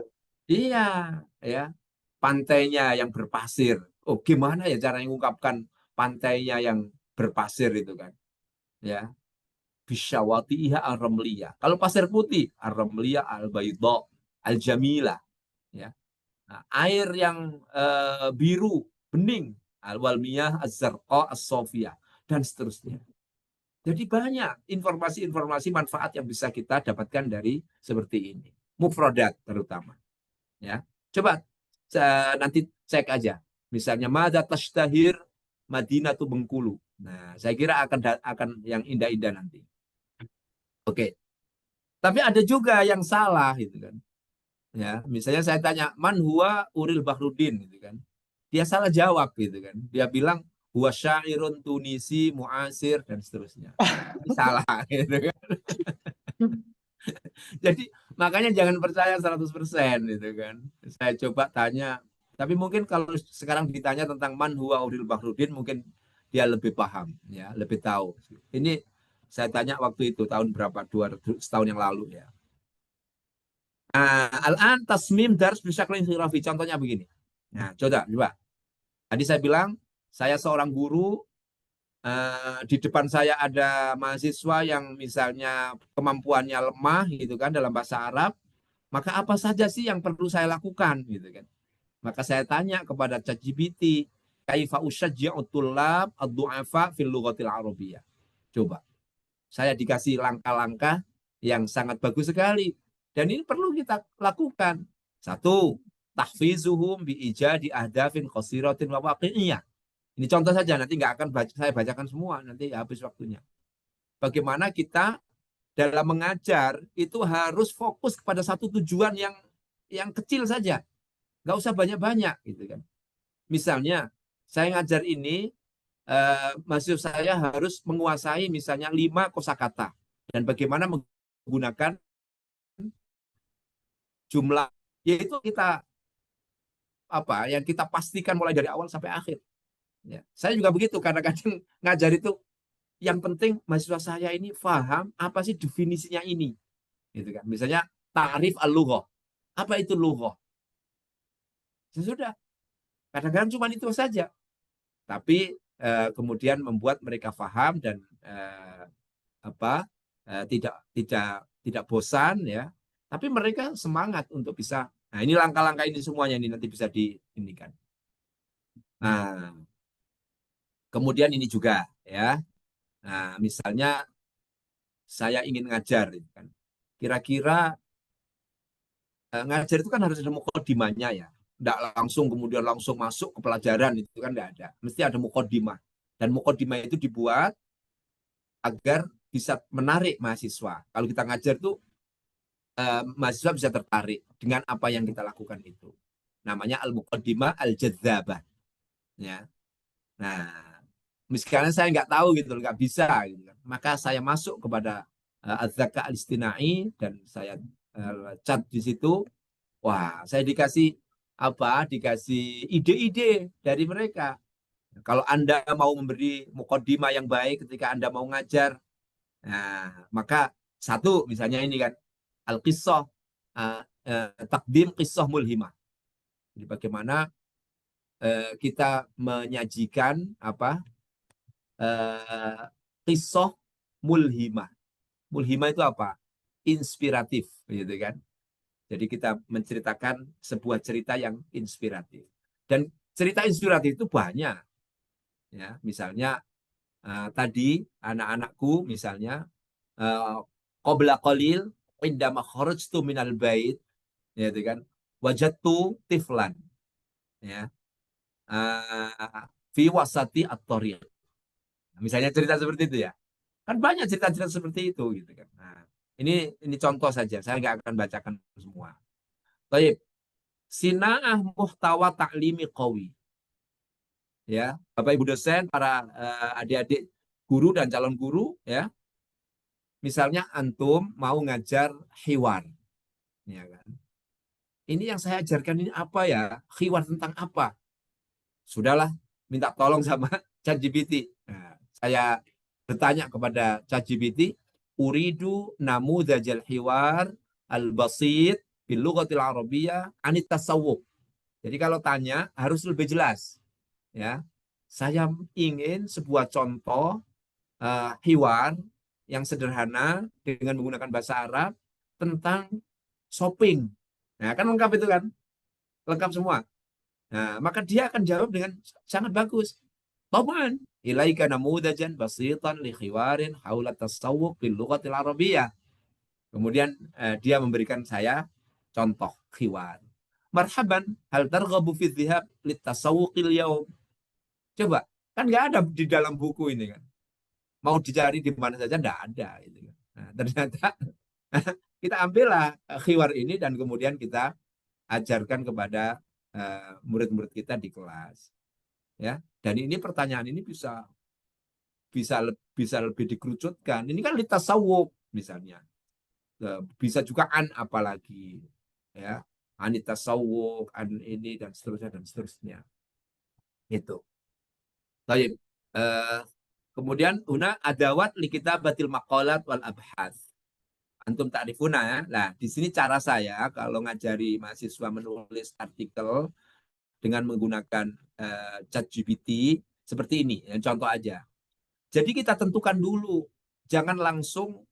Iya, ya. Pantainya yang berpasir. Oh, gimana ya cara mengungkapkan pantainya yang berpasir itu kan? Ya. Bisyawatiha ar-ramliyah. Kalau pasir putih, ar-ramliyah al-bayda al-jamila. Ya. Nah, air yang biru, bening, wal miyah az-zarqa as-safiyah, dan seterusnya. Jadi banyak informasi-informasi manfaat yang bisa kita dapatkan dari seperti ini. Mufradat terutama. Ya. Coba nanti cek aja. Misalnya Madza tashtahir Madinatu Bengkulu. Nah, saya kira akan yang indah-indah nanti. Oke. Tapi ada juga yang salah gitu kan. Ya, misalnya saya tanya, "Man huwa Uril Bahrudin?" gitu kan. Dia salah jawab gitu kan. Dia bilang huwa syairun Tunisi muasir dan seterusnya. Ini salah gitu kan. Jadi makanya jangan percaya 100% gitu kan. Saya coba tanya, tapi mungkin kalau sekarang ditanya tentang man huwa Uril Bahrudin mungkin dia lebih paham ya, lebih tahu. Ini saya tanya waktu itu tahun berapa? 2 tahun yang lalu ya. Al-an tasmim dars bisyaklin khirafi. Contohnya begini. Nah, coba. Tadi saya bilang saya seorang guru, di depan saya ada mahasiswa yang misalnya kemampuannya lemah gitu kan dalam bahasa Arab, maka apa saja sih yang perlu saya lakukan gitu kan. Maka saya tanya kepada ChatGPT, kaifa usyajji'u tullab ad-du'afa fil lughatil arabiyyah. Coba. Saya dikasih langkah-langkah yang sangat bagus sekali. Dan ini perlu kita lakukan. Satu, tahfizuhum bi ijadi ahdafin qasiratin wa waqi'iyah. Ini contoh saja, nanti nggak akan saya bacakan semua, nanti habis waktunya. Bagaimana kita dalam mengajar itu harus fokus kepada satu tujuan yang kecil saja. Nggak usah banyak-banyak gitu kan. Misalnya, saya ngajar ini, mahasiswa saya harus menguasai misalnya 5 kosakata. Dan bagaimana menggunakan jumlah, yaitu kita yang kita pastikan mulai dari awal sampai akhir. Ya. Saya juga begitu, kadang-kadang ngajar itu yang penting mahasiswa saya ini paham apa sih definisinya ini. Gitu kan. Misalnya ta'rif al-lughah. Apa itu lughah? Sudah. Kadang-kadang cuma itu saja. Tapi kemudian membuat mereka paham dan tidak bosan ya. Tapi mereka semangat untuk bisa. Nah, ini langkah-langkah ini semuanya ini nanti bisa diinikan. Nah, kemudian ini juga ya. Nah, misalnya saya ingin ngajar kan. Kira-kira ngajar itu kan harus ada mukadimahnya ya. Tidak langsung kemudian langsung masuk ke pelajaran, itu kan tidak ada. Mesti ada mukadimah. Dan mukadimah itu dibuat agar bisa menarik mahasiswa. Kalau kita ngajar tuh mahasiswa bisa tertarik dengan apa yang kita lakukan itu. Namanya al-muqaddimah al-jadzabah. Ya. Nah, misalnya saya nggak tahu gitu, nggak bisa gitu. Maka saya masuk kepada Az-Zaka Al-Istinai dan saya chat di situ. Wah, saya dikasih ide-ide dari mereka. Kalau Anda mau memberi mukaddimah yang baik ketika Anda mau ngajar, nah, maka satu misalnya ini kan al-qissah, takdim qissah mulhimah. Jadi bagaimana kita menyajikan qissah mulhimah. Mulhimah itu apa? Inspiratif, gitu kan? Jadi kita menceritakan sebuah cerita yang inspiratif. Dan cerita inspiratif itu banyak. Ya, misalnya tadi anak-anakku misalnya qabla qalil indama kharajtu minal bait, ya kan? Wajadtu tiflan. Ya. Fi wasati at-thariq. Misalnya cerita seperti itu ya. Kan banyak cerita-cerita seperti itu gitu kan. Nah, ini contoh saja. Saya nggak akan bacakan semua. Baik. Sina'ah muhtawa ta'limi qawi. Ya, Bapak Ibu dosen, para adik-adik guru dan calon guru ya. Misalnya antum mau ngajar hiwar. Ya kan. Ini yang saya ajarkan ini apa ya? Hiwar tentang apa? Sudahlah, minta tolong sama ChatGPT. Nah, saya bertanya kepada ChatGPT, uridu namudhajal hiwar al-basit bil lughatil arabiyyah anit tasawwuf. Jadi kalau tanya harus lebih jelas. Ya. Saya ingin sebuah contoh hiwar yang sederhana dengan menggunakan bahasa Arab tentang shopping. Nah, kan lengkap itu kan. lengkap semua. Nah, maka dia akan jawab dengan sangat bagus. Taban, ilaika namudajan basitan li khiwarin haula tasawwuq bil lughatil arabiyyah. Kemudian dia memberikan saya contoh khiwar. Marhaban, hal targhabu fi dhihab lit tasawwuqil yaum. Coba, kan nggak ada di dalam buku ini kan. Mau dicari di mana saja nggak ada gitu kan. Nah, ternyata kita ambillah khiwar ini dan kemudian kita ajarkan kepada murid-murid kita di kelas. Ya, dan ini pertanyaan ini bisa lebih dikerucutkan. Ini kan litasawuf misalnya. Bisa juga an apalagi ya. Anitasawuf, an ini dan seterusnya. Itu. Baik. Kemudian una adawat li kitabatil maqalat wal abhath. Antum ta'rifuna ya. Nah, di sini cara saya kalau ngajari mahasiswa menulis artikel dengan menggunakan ChatGPT seperti ini, ya, contoh aja. Jadi kita tentukan dulu, jangan langsung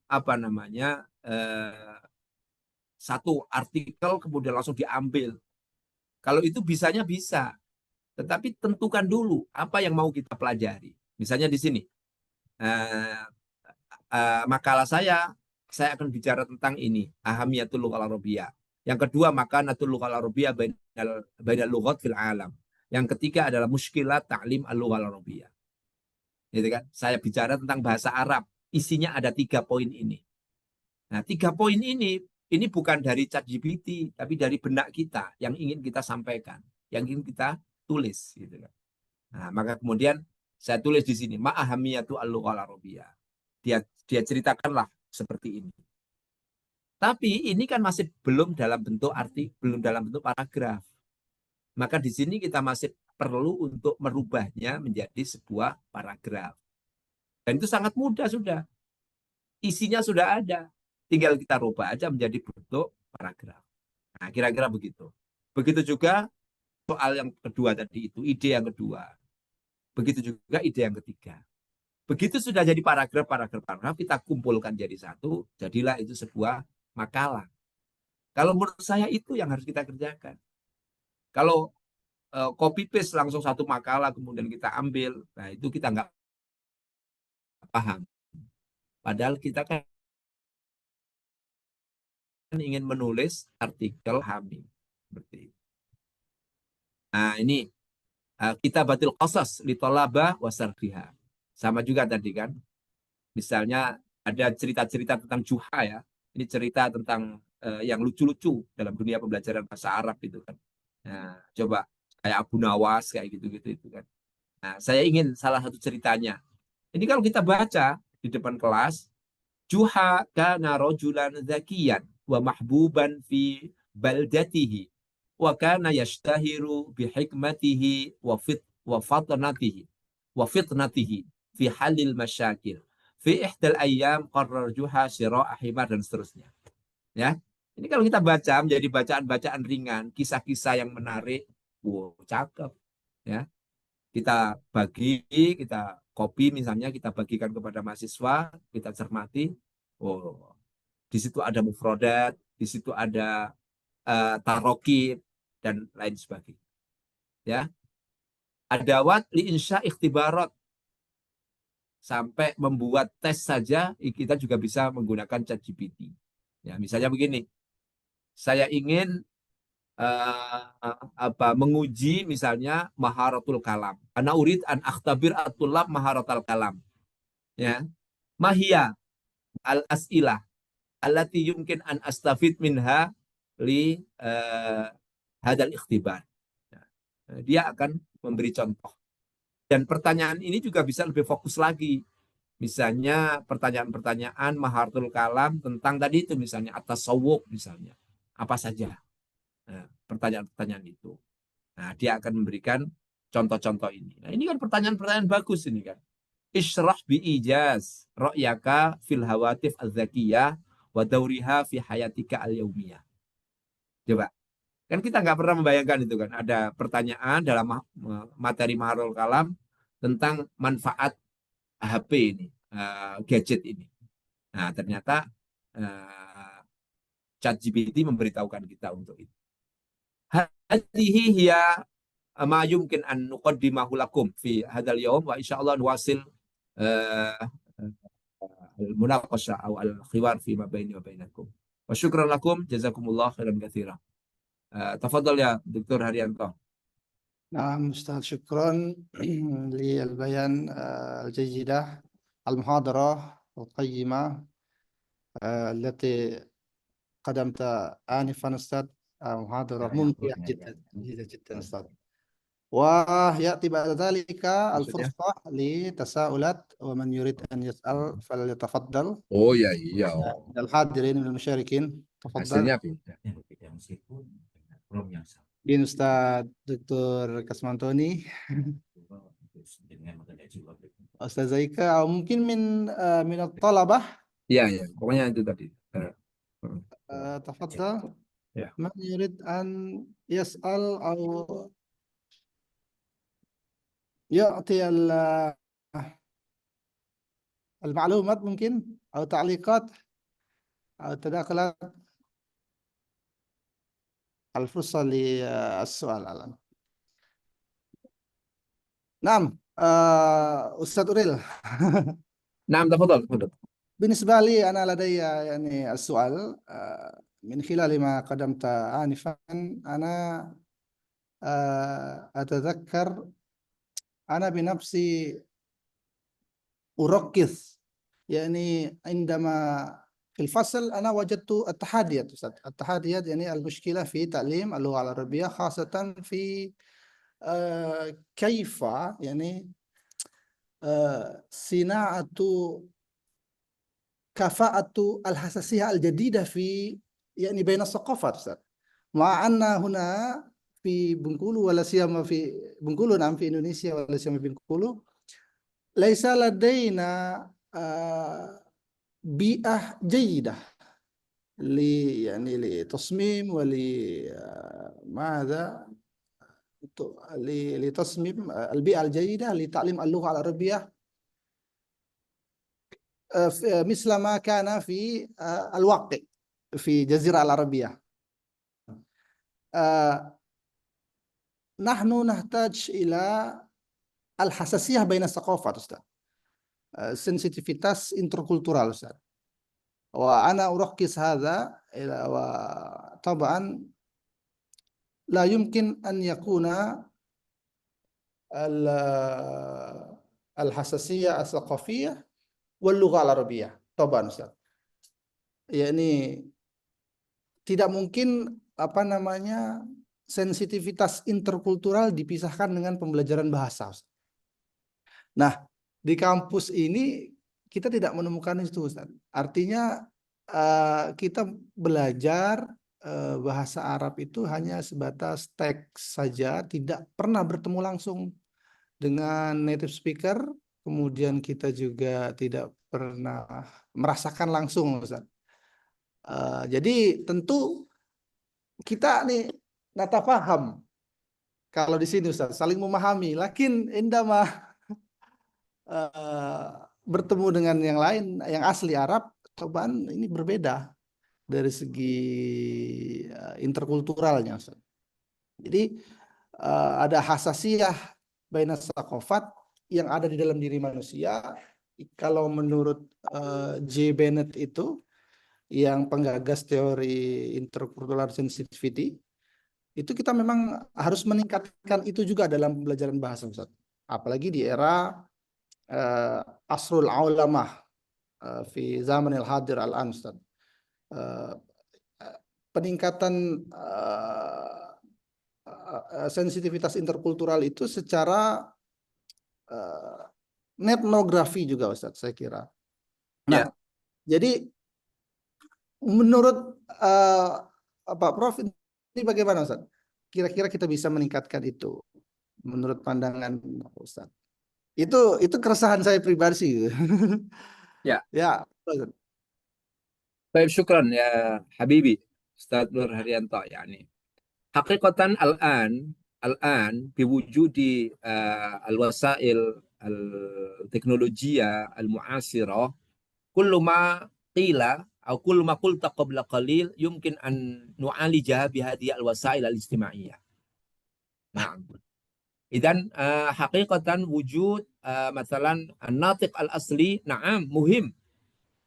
satu artikel kemudian langsung diambil. Kalau itu bisanya bisa, tetapi tentukan dulu apa yang mau kita pelajari. Misalnya di sini, makalah saya akan bicara tentang ini, ahamiyatul lughah arabiyyah. Yang kedua, makanatul lughah arabiyyah bainal lughat fil alam. Yang ketiga adalah muskilat ta'lim al-lughah arabiyyah. Gitu kan? Saya bicara tentang bahasa Arab. Isinya ada 3 poin ini. Nah, 3 poin ini bukan dari ChatGPT, tapi dari benak kita yang ingin kita sampaikan, yang ingin kita tulis. Gitu kan? Nah, maka kemudian saya tulis di sini, ma'ahamiyatu al-lughah arabiyyah. Dia ceritakanlah seperti ini. Tapi ini kan masih belum dalam bentuk paragraf. Maka di sini kita masih perlu untuk merubahnya menjadi sebuah paragraf. Dan itu sangat mudah sudah. Isinya sudah ada. Tinggal kita rubah aja menjadi bentuk paragraf. Nah, kira-kira begitu. Begitu juga soal yang kedua tadi itu, ide yang kedua. Begitu juga ide yang ketiga. Begitu sudah jadi paragraf, kita kumpulkan jadi satu, jadilah itu sebuah makalah. Kalau menurut saya itu yang harus kita kerjakan. Kalau copy paste langsung satu makalah kemudian kita ambil, nah itu kita nggak paham. Padahal kita kan ingin menulis artikel hamil. Seperti itu. Nah ini kitabatil qasas li thalabah wa sarfiha. Sama juga tadi kan. Misalnya ada cerita-cerita tentang Juha ya. Ini cerita tentang yang lucu-lucu dalam dunia pembelajaran bahasa Arab itu kan. Nah, coba kayak Abu Nawas kayak gitu-gitu itu kan. Nah, saya ingin salah satu ceritanya. Ini kalau kita baca di depan kelas, Juha kana rajulan zakiyan wa mahbuban fi baldatihi wa kana yashtahiru bi hikmatihi wa fitnatihi fi halil masyakil. Fi ihdal ayyam qarrar Juha syira'a himar dan seterusnya. Ya. Ini kalau kita baca menjadi bacaan-bacaan ringan, kisah-kisah yang menarik, wow, cakep. Ya. Kita copy misalnya, kita bagikan kepada mahasiswa, kita cermati, oh, di situ ada mufrodat, di situ ada tarokib dan lain sebagainya. Ya. Adawat li insya ikhtibarat. Sampai membuat tes saja kita juga bisa menggunakan ChatGPT. Ya, misalnya begini, saya ingin menguji misalnya maharatul kalam. Ana urid an akhtabir at-tullab maharatul kalam. Ya, mahia al-as'ilah allati yumkin an astafid minha li hadal ikhtibar. Dia akan memberi contoh. Dan pertanyaan ini juga bisa lebih fokus lagi. Misalnya pertanyaan-pertanyaan maharatul kalam tentang tadi itu misalnya at-tasawwuf misalnya. Apa saja pertanyaan-pertanyaan itu. Nah, dia akan memberikan contoh-contoh ini. Nah, ini kan pertanyaan-pertanyaan bagus ini kan. Isyrah bi ijaz ra'yaka fil hawatif az-zakiyah wa dauriha fi hayatika al-yaumiyah. Coba. Kan kita nggak pernah membayangkan itu kan. Ada pertanyaan dalam materi maharatul kalam tentang manfaat HP ini, gadget ini. Nah, ternyata ChatGPT memberitahukan kita untuk itu. هذه هي ما يمكن أن نقدمه لكم في هذا اليوم، وإن شاء الله نواصل المناقشة أو الحوار فيما بيني وبينكم. وشكرا لكم، جزاكم الله خيرا كثيرا. تفضل يا دكتور هريانتو. نعم أستاذ، شكرا للبيان الجيدة، المحاضرة القيمة التي قدمت آنفا أستاذ. محاضرة ممتعة جدا جدا جدا أستاذ. ويأتي بعد ذلك الفرصة لتساؤلات، ومن يريد أن يسأل فليتفضل. Oh ya, iya. الحاضرين من المشاركين Hasilnya تفضل. beda. Bin Ustaz Dr. Kasmantoni, Ustaz Zaika, atau mungkin min at-talabah. Iya, iya. Pokoknya itu tadi. تفضل. Ya. من يريد أن يسأل أو يعطي المعلومات ممكن، أو تعليقات أو تداخلات. الفرصة للسؤال الآن. نعم أستاذ أوريل. نعم، تفضل تفضل. بالنسبة لي أنا لدي يعني السؤال من خلال ما قدمت آنفا. أنا أتذكر أنا بنفسي أركز، يعني عندما في الفصل أنا وجدت التحديات أستاذ. التحديات يعني المشكلة في تعليم اللغة العربية، خاصة في كيف يعني صناعة كفاءة الحساسية الجديدة في يعني بين الثقافات أستاذ. مع أن هنا في بنغولو، ولا سيما في بنغولو، نعم في إندونيسيا ولا سيما بنغولو، ليس لدينا بيئة جيدة يعني لتصميم ماذا لتصميم البيئة الجيدة لتعليم اللغة العربية مثل ما كان في الواقع في الجزيرة العربية. نحن نحتاج إلى الحساسية بين الثقافات أستاذ، sensitivitas interkultural أستاذ. وأنا أركز هذا، وطبعا لا يمكن أن يكون الحساسية الثقافية واللغة العربية طبعا أستاذ. يعني tidak mungkin sensitivitas interkultural dipisahkan dengan pembelajaran bahasa Ustaz. Nah, di kampus ini kita tidak menemukan itu Ustaz. Artinya kita belajar bahasa Arab itu hanya sebatas teks saja, tidak pernah bertemu langsung dengan native speaker. Kemudian kita juga tidak pernah merasakan langsung Ustaz. Jadi tentu kita nih nata paham kalau di sini Ustaz, saling memahami. Lakin indama bertemu dengan yang lain yang asli Arab, Toban ini berbeda dari segi interkulturalnya Ustaz. Jadi ada hasasiyah baina tsaqafat yang ada di dalam diri manusia. Kalau menurut J. Bennett itu, yang penggagas teori interkultural sensitivity, itu kita memang harus meningkatkan itu juga dalam pembelajaran bahasa Ustaz. Apalagi di era asrul aulamah fi zaman al-hadir al-an Ustaz. Peningkatan sensitivitas interkultural itu secara etnografi juga Ustaz, saya kira. Nah, jadi menurut Pak Prof ini bagaimana Ustaz? Kira-kira kita bisa meningkatkan itu menurut pandangan Ustaz? Itu keresahan saya pribadi sih. Ya. Ya. Baik, syukran ya Habibi Ustaz Nur Haryanto. Yani haqiqatan al-an biwujudi al-wasail al-teknolojia al-mu'asirah kullu ma qila أو كل ما قلت قبل قليل يمكن أن نعالجها بهذه الوسائل الاجتماعية. نعم. إذن حقيقة وجود مثلا الناطق الأصلي نعم مهم،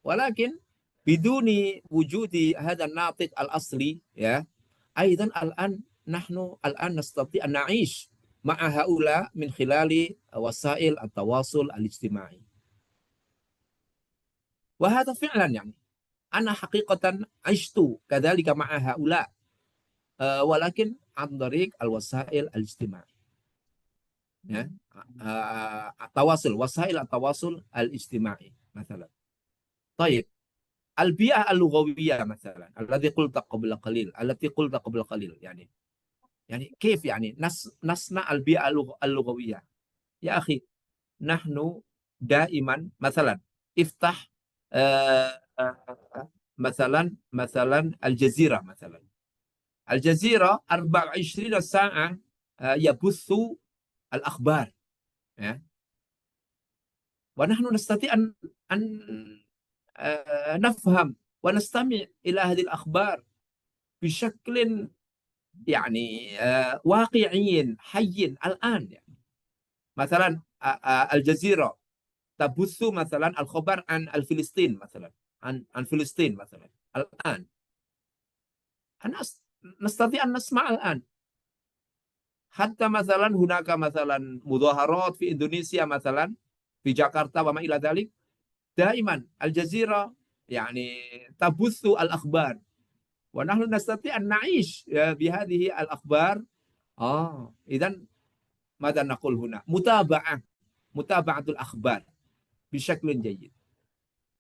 ولكن بدون وجود هذا الناطق الأصلي يا أيضا نحن الآن نستطيع أن نعيش مع هؤلاء من خلال وسائل التواصل الاجتماعي. وهذا فعلا يعني أنا حقيقة عشت كذلك مع هؤلاء ولكن عن طريق الوسائل الاجتماعية. التواصل، وسائل التواصل الاجتماعي مثلا. طيب البيئة اللغوية مثلا التي قلت قبل قليل يعني كيف يعني نصنع البيئة اللغوية؟ يا أخي نحن دائما مثلا افتح مثلا الجزيرة مثلا. الجزيرة 24 ساعة يبث الأخبار ونحن نستطيع أن نفهم ونستمع إلى هذه الأخبار بشكل يعني واقعي حي الآن يعني. مثلا الجزيرة تبث مثلا الخبر عن فلسطين مثلا عن فلسطين مثلا الآن نستطيع أن نسمع الآن. حتى مثلا هناك مثلا مظاهرات في إندونيسيا مثلا في جاكرتا وما إلى ذلك دائما الجزيرة يعني تبث الأخبار ونحن نستطيع أن نعيش بهذه الأخبار. إذن ماذا نقول هنا؟ متابعة الأخبار بشكل جيد.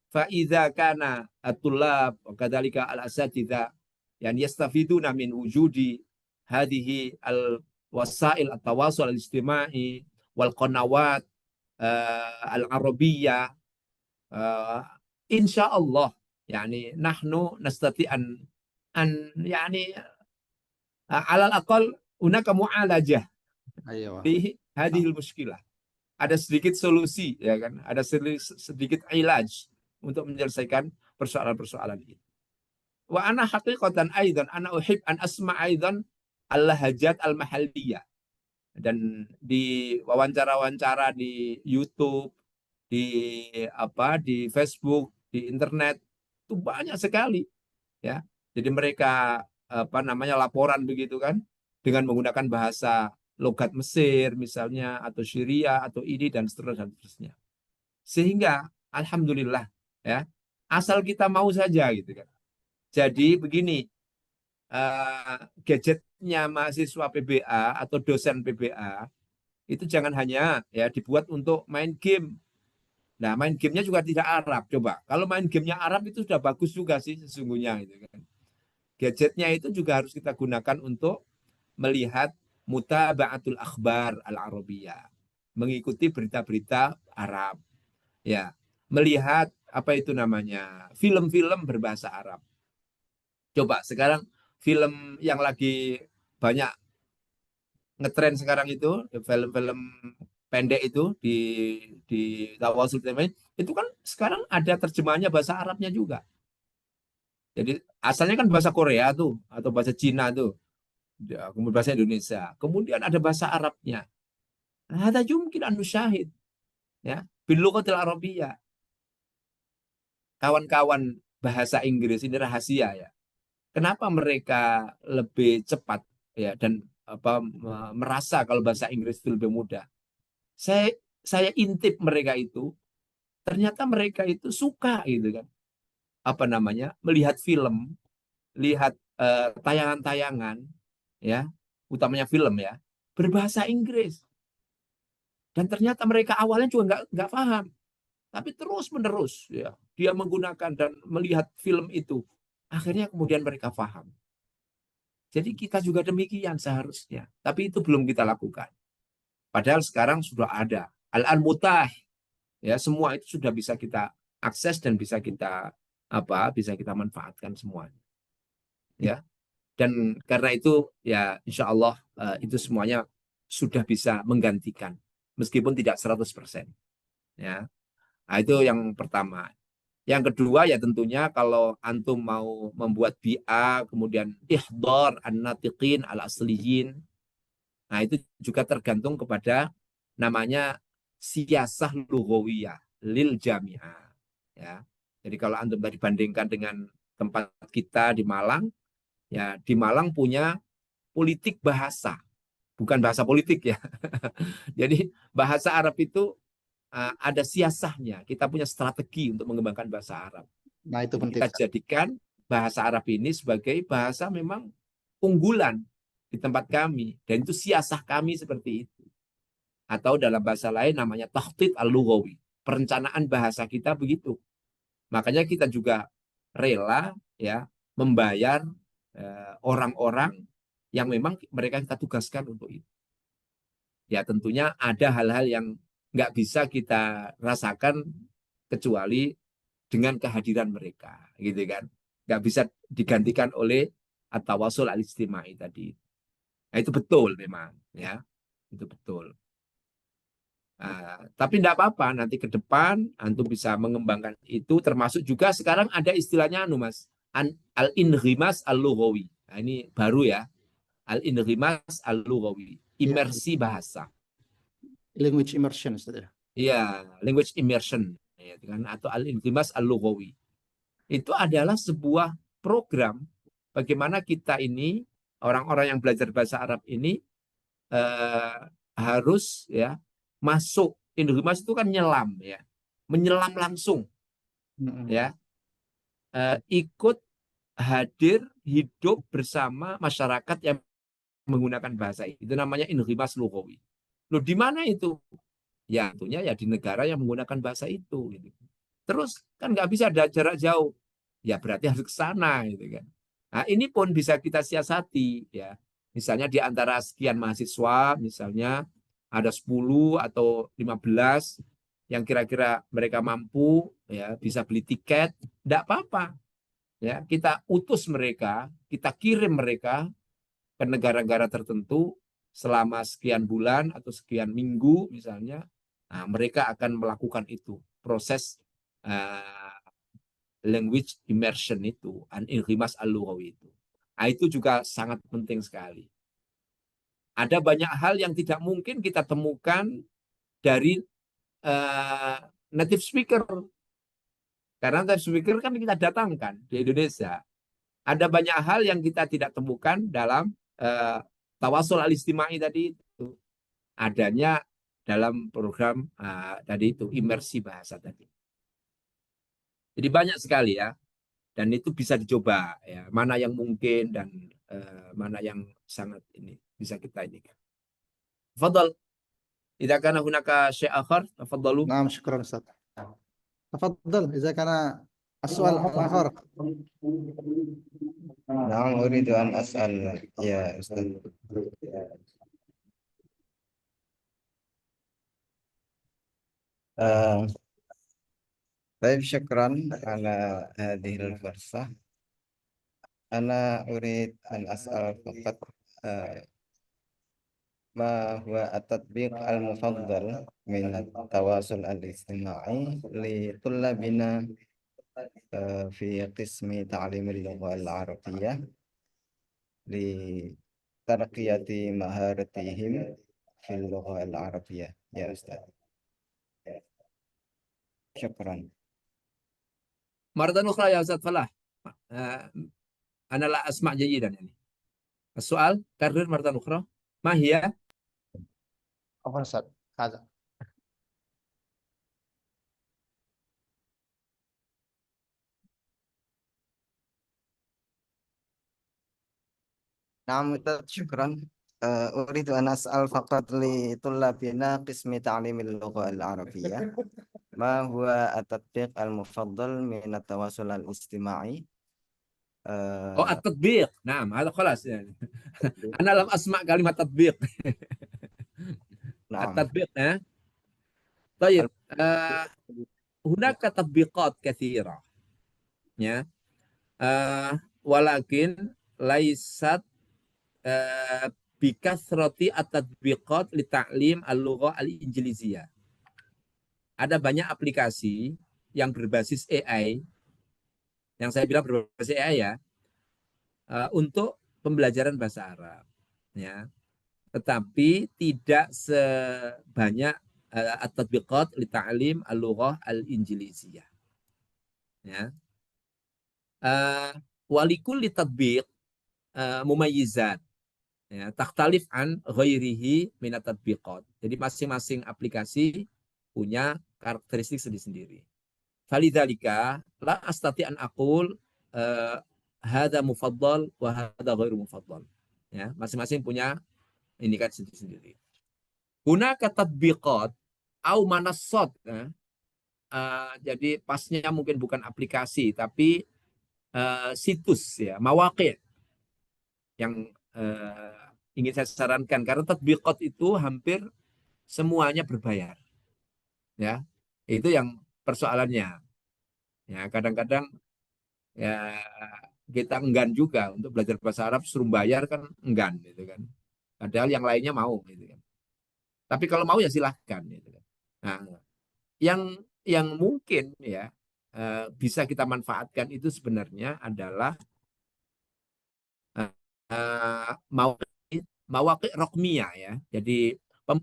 فإذا كان الطلاب وكذلك الأساتذة يعني يستفيدون من وجود هذه وسائل التواصل الاجتماعي والقنوات العربية إن شاء الله يعني نحن نستطيع أن يعني على الأقل هناك معالجة لهذه المشكلة. Ada sedikit solusi ya kan, ada sedikit ilaj untuk menyelesaikan persoalan-persoalan ini. Wa ana haqiqatan aidan ana uhib an asma' aidan al-lahajat al-mahalliyah. Dan di wawancara-wawancara di YouTube, di Facebook, di internet itu banyak sekali ya. Jadi mereka laporan begitu kan dengan menggunakan bahasa logat Mesir misalnya atau Syria atau ini dan seterusnya. Sehingga alhamdulillah ya, asal kita mau saja gitu kan. Jadi begini, gadgetnya mahasiswa PBA atau dosen PBA itu jangan hanya ya dibuat untuk main game. Nah, main gamenya juga tidak Arab. Coba, kalau main gamenya Arab itu sudah bagus juga sih sesungguhnya gitu kan. Gadgetnya itu juga harus kita gunakan untuk melihat mutaba'atul akhbar al-arabiyah, mengikuti berita-berita Arab. Ya, melihat apa itu namanya? Film-film berbahasa Arab. Coba sekarang film yang lagi banyak ngetren sekarang itu, film-film pendek itu di tawasul itu kan sekarang ada terjemahannya bahasa Arabnya juga. Jadi asalnya kan bahasa Korea tuh atau bahasa Cina tuh. Kemudian bahasa Indonesia, kemudian ada bahasa Arabnya. Ada mungkin syahid ya bil lughatil arabiyyah. Kawan-kawan bahasa Inggris ini rahasia ya. Kenapa mereka lebih cepat ya dan merasa kalau bahasa Inggris itu lebih mudah? Saya intip mereka itu, ternyata mereka itu suka gitu kan. Melihat film, lihat tayangan-tayangan ya, utamanya film ya, berbahasa Inggris. Dan ternyata mereka awalnya juga nggak paham. Tapi terus-menerus ya, dia menggunakan dan melihat film itu. Akhirnya kemudian mereka paham. Jadi kita juga demikian seharusnya. Tapi itu belum kita lakukan. Padahal sekarang sudah ada. Al-an mutah. Ya, semua itu sudah bisa kita akses dan bisa kita manfaatkan semuanya. Ya. Dan karena itu ya insya Allah itu semuanya sudah bisa menggantikan meskipun tidak 100%. Ya. Nah, itu yang pertama. Yang kedua ya tentunya kalau antum mau membuat BA, kemudian ihdar an-natiqin al-asliyin, nah itu juga tergantung kepada namanya siyasah lughawiyah lil jami'ah. Ya. Jadi kalau antum tadi bandingkan dengan tempat kita di Malang, ya di Malang punya politik bahasa, bukan bahasa politik ya. Jadi bahasa Arab itu ada siasahnya. Kita punya strategi untuk mengembangkan bahasa Arab. Nah, itu Jadi penting. kita jadikan bahasa Arab ini sebagai bahasa memang unggulan di tempat kami. Dan itu siasah kami seperti itu. Atau dalam bahasa lain namanya takhtid al-lughawi. Perencanaan bahasa kita begitu. Makanya kita juga rela ya membayar orang-orang yang memang mereka kita tugaskan untuk itu. Ya tentunya ada hal-hal yang nggak bisa kita rasakan kecuali dengan kehadiran mereka, gitu kan? Nggak bisa digantikan oleh at-tawasul al-istimai tadi. Nah, itu betul memang, ya, itu betul. Tapi tidak apa-apa, nanti ke depan antum bisa mengembangkan itu, termasuk juga sekarang ada istilahnya, Mas, al-inrimas al-lughawi. Nah, ini baru ya, al-inrimas al-lughawi, imersi bahasa. Language immersion, Ustaz. Iya, language immersion, ya, kan? Atau al-inrimas al-lughawi. Itu adalah sebuah program bagaimana kita ini, orang-orang yang belajar bahasa Arab ini, harus ya masuk. Inrimas itu kan nyelam ya, menyelam langsung ya, ikut hadir hidup bersama masyarakat yang menggunakan bahasa itu namanya inrimas lughawi. Loh di mana itu? Ya tentunya ya di negara yang menggunakan bahasa itu gitu. Terus kan nggak bisa ada jarak jauh, ya berarti harus ke sana gitu kan. Nah ini pun bisa kita siasati ya, misalnya di antara sekian mahasiswa misalnya ada 10 atau 15 yang kira-kira mereka mampu ya bisa beli tiket, enggak apa-apa ya, kita utus mereka, kita kirim mereka ke negara-negara tertentu selama sekian bulan atau sekian minggu misalnya. Nah, mereka akan melakukan itu proses language immersion itu, inrimas al-lughawi itu. Nah, itu juga sangat penting sekali. Ada banyak hal yang tidak mungkin kita temukan dari native speaker. Karena native speaker kan kita datangkan di Indonesia. Ada banyak hal yang kita tidak temukan dalam tawasul al-istimai tadi itu. Adanya dalam program tadi itu, imersi bahasa tadi. Jadi banyak sekali ya. Dan itu bisa dicoba ya, mana yang mungkin dan mana yang sangat ini bisa kita ini. Tafadhal. Idza kana hunaka syai' akhar, tafadhalu. Naam, syukran Ustaz. Tafadhal, idza kana as-su'al akhar. Na'am, uridu an as'al ya Ustaz. طيب شكرا على هذه الفرصة. أنا أريد أن أسأل فقط ما هو التطبيق المفضل من التواصل الاجتماعي لطلابنا في قسم تعليم اللغة العربية لترقية مهارتهم في اللغة العربية يا أستاذ. شكرا. مرة أخرى يا أستاذ فلاح. أنا لا أسمع جيدا يعني. السؤال كرر مرة أخرى. ما هي؟ Afwan Ustaz. Hadza. نعم أستاذ شكرا. أريد أن أسأل فقط لطلابنا قسم تعليم اللغة العربية ما هو التطبيق المفضل من التواصل الاجتماعي؟ التطبيق. نعم هذا خلاص يعني. أنا لم أسمع كلمة تطبيق. نعم. التطبيق طيب هناك تطبيقات كثيرة ya, ولكن ليست بكثرة التطبيقات لتعليم اللغة الإنجليزية. Ada banyak aplikasi yang berbasis AI, yang saya bilang berbasis AI ya, untuk pembelajaran bahasa Arab, ya. Tetapi tidak sebanyak at-tatbiqat li ta'lim al-lughah al-injiliziyah. Ya. Walikulli tatbiq mumayyizat, ya, takhtalif an ghairihi minat tatbiqat. Jadi masing-masing aplikasi punya karakteristik sendiri-sendiri. Falidzalika la astati an aqul hadza mufaddal wa hadza ghairu mufaddal. Ya, masing-masing punya ini kan sendiri-sendiri. Hunaka tatbiqat au manassat, ya. Jadi pasnya mungkin bukan aplikasi tapi situs, ya, mawaqi' yang ingin saya sarankan, karena tatbiqat itu hampir semuanya berbayar, ya. Itu yang persoalannya, ya. Kadang-kadang ya kita enggan juga untuk belajar bahasa Arab, suruh bayar kan enggan gitu kan, padahal yang lainnya mau gitu kan. Tapi kalau mau ya silahkan gitu kan. Nah, yang mungkin ya bisa kita manfaatkan itu sebenarnya adalah mawaqi' raqmiyah, ya. Jadi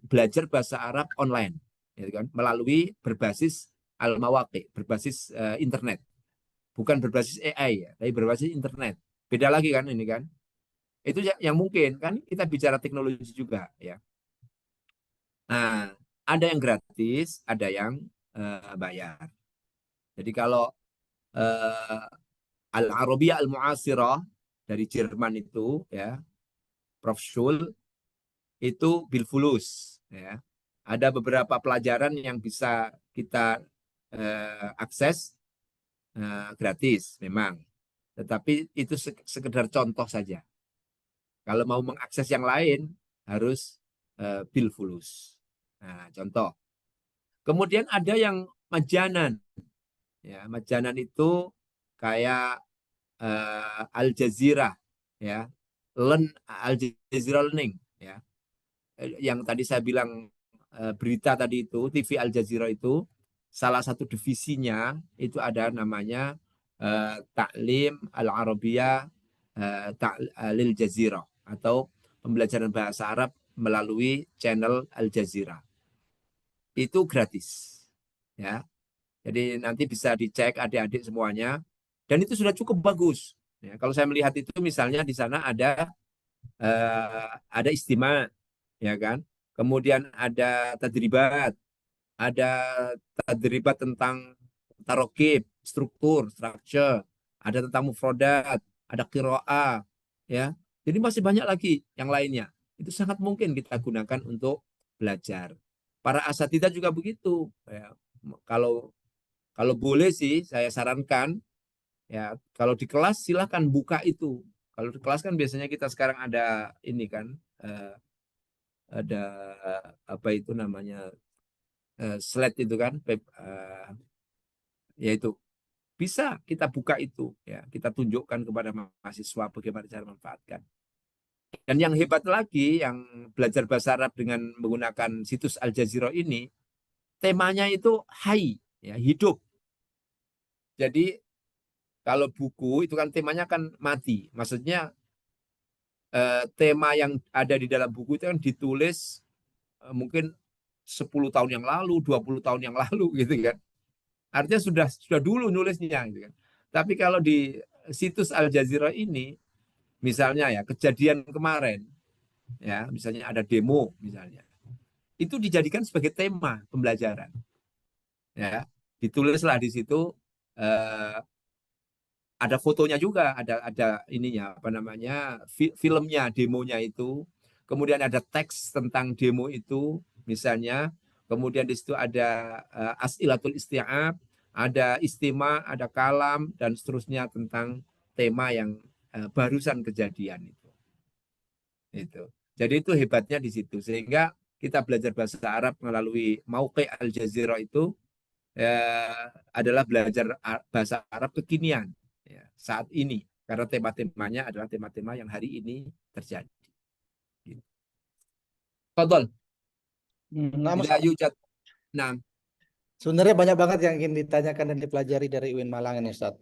belajar bahasa Arab online, gitu kan, melalui berbasis al-mawaqi', berbasis internet. Bukan berbasis AI ya, tapi berbasis internet. Beda lagi kan ini kan. Itu yang mungkin kan, kita bicara teknologi juga ya. Nah, ada yang gratis, ada yang bayar. Jadi kalau Al-Arabiyah Al-Mu'asirah dari Jerman itu ya, Prof. Schul itu bil fulus, ya. Ada beberapa pelajaran yang bisa kita akses gratis memang. Tetapi itu sekedar contoh saja. Kalau mau mengakses yang lain harus bil fulus. Nah, contoh. Kemudian ada yang majanan. Ya, majanan itu kayak Al Jazeera, ya. Al Jazeera Learning, ya. Yang tadi saya bilang berita tadi itu, TV Al Jazeera itu salah satu divisinya itu ada namanya Ta'lim Al-Arabiyah Lil Jazeera, atau pembelajaran bahasa Arab melalui channel Al Jazeera. Itu gratis, ya. Jadi nanti bisa dicek adik-adik semuanya, dan itu sudah cukup bagus. Ya, kalau saya melihat itu misalnya di sana ada istima, ya kan. Kemudian ada tadribat, ada tadribat tentang tarokib, structure, ada tentang mufrodat, ada qiraah, ya. Jadi masih banyak lagi yang lainnya. Itu sangat mungkin kita gunakan untuk belajar. Para asatidzah juga begitu. Ya. Kalau boleh sih saya sarankan, ya, kalau di kelas silahkan buka itu. Kalau di kelas kan biasanya kita sekarang ada ini kan, ada apa itu namanya, slide itu kan, yaitu bisa kita buka itu, ya, kita tunjukkan kepada mahasiswa bagaimana cara memanfaatkan. Dan yang hebat lagi, yang belajar bahasa Arab dengan menggunakan situs Al Jazeera ini, temanya itu hai, ya, hidup. Jadi kalau buku itu kan temanya kan mati, maksudnya tema yang ada di dalam buku itu kan ditulis mungkin 10 tahun yang lalu, 20 tahun yang lalu gitu kan. Artinya sudah dulu nulisnya gitu kan. Tapi kalau di situs Al Jazeera ini, misalnya ya kejadian kemarin, ya misalnya ada demo misalnya, itu dijadikan sebagai tema pembelajaran. Ya, ditulislah di situ, ada fotonya juga, ada ininya apa namanya, filmnya, demonya itu. Kemudian ada teks tentang demo itu misalnya. Kemudian di situ ada as'ilatul isti'ab, ada istima, ada kalam, dan seterusnya tentang tema yang barusan kejadian itu. Itu. Jadi itu hebatnya di situ. Sehingga kita belajar bahasa Arab melalui Mauqi' Al Jazeera itu adalah belajar bahasa Arab kekinian, ya, saat ini. Karena tema-temanya adalah tema-tema yang hari ini terjadi. Fadol. Nah, Bila yujad. Nah, Sebenarnya banyak banget yang ingin ditanyakan dan dipelajari dari UIN Malang ini, Ustaz.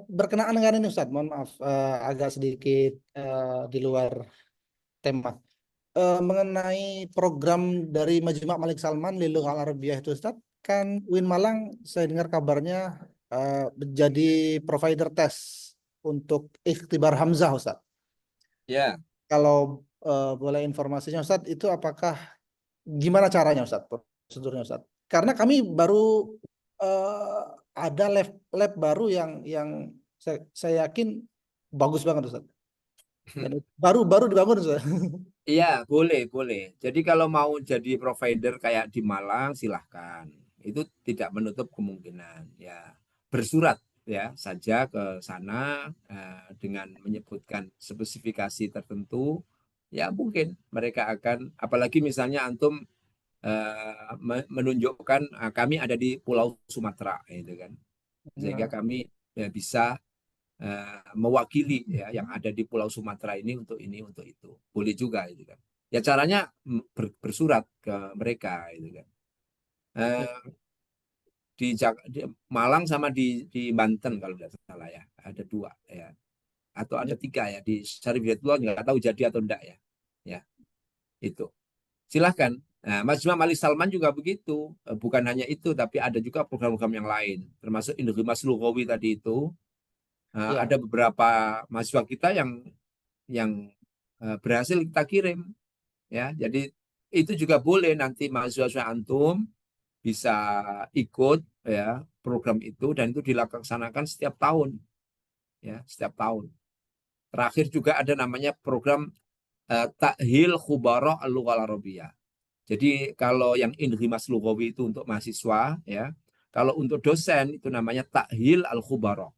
Berkenaan dengan ini, Ustaz, mohon maaf, agak sedikit di luar tema. Mengenai program dari Majma' Malik Salman Lilugh Al-Arabiyah itu, Ustaz, kan UIN Malang saya dengar kabarnya menjadi provider tes untuk ikhtibar Hamzah, Ustaz. Ya, Kalau boleh informasinya, Ustaz, itu apakah gimana caranya, Ustaz, prosedurnya, Ustaz? Karena kami baru ada lab baru yang saya yakin bagus banget, Ustaz. Dan baru dibangun, Ustaz. iya, boleh, boleh. Jadi kalau mau jadi provider kayak di Malang, silahkan. Itu tidak menutup kemungkinan. Ya, bersurat ya saja ke sana dengan menyebutkan spesifikasi tertentu. Ya mungkin mereka akan, apalagi misalnya antum menunjukkan kami ada di Pulau Sumatera, gitu kan. Sehingga kami bisa mewakili ya yang ada di Pulau Sumatera ini untuk itu boleh juga itu kan ya caranya bersurat ke mereka itu kan di Malang sama di Banten kalau tidak salah ya ada 2 ya atau ada 3 ya di Syarifiyatullah nggak tahu jadi atau enggak ya itu silahkan. Nah, Majma' Malik Salman juga begitu bukan hanya itu tapi ada juga program-program yang lain termasuk Indogmas Lughawi tadi itu. Ya. Ada beberapa mahasiswa kita yang berhasil kita kirim ya. Jadi itu juga boleh nanti mahasiswa antum bisa ikut ya program itu dan itu dilaksanakan setiap tahun ya, setiap tahun. Terakhir juga ada namanya program Ta'hil Khubara Al-Lughah Al-Arabiyah. Jadi kalau yang Indogmas Lughawi itu untuk mahasiswa ya. Kalau untuk dosen itu namanya Ta'hil Al-Khubara.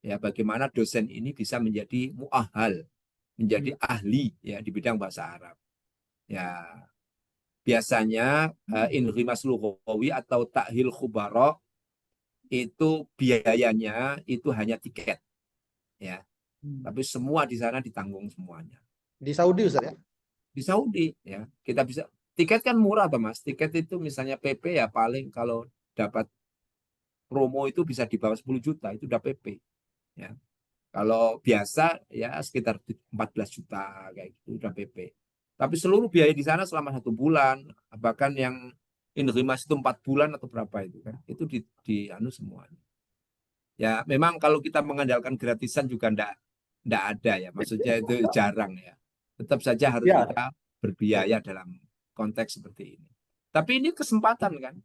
Ya, bagaimana dosen ini bisa menjadi mu'ahal, menjadi ahli ya di bidang bahasa Arab. Ya, biasanya Indogmas Lughawi atau Ta'hil Khubara itu biayanya itu hanya tiket. Ya. Tapi semua di sana ditanggung semuanya. Di Saudi, Ustaz ya? Di Saudi ya. Kita bisa tiket kan murah Mas. Tiket itu misalnya PP ya paling kalau dapat promo itu bisa di bawah 10 juta itu udah PP. Ya. Kalau biasa ya sekitar 14 juta kayak gitu udah PP. Tapi seluruh biaya di sana selama 1 bulan, bahkan yang Indogmas itu 4 bulan atau berapa itu kan, itu di anu semuanya. Ya memang kalau kita mengandalkan gratisan juga ndak ada ya, maksudnya itu jarang ya. Tetap saja harus Ya. kita berbiaya dalam konteks seperti ini. Tapi ini kesempatan kan,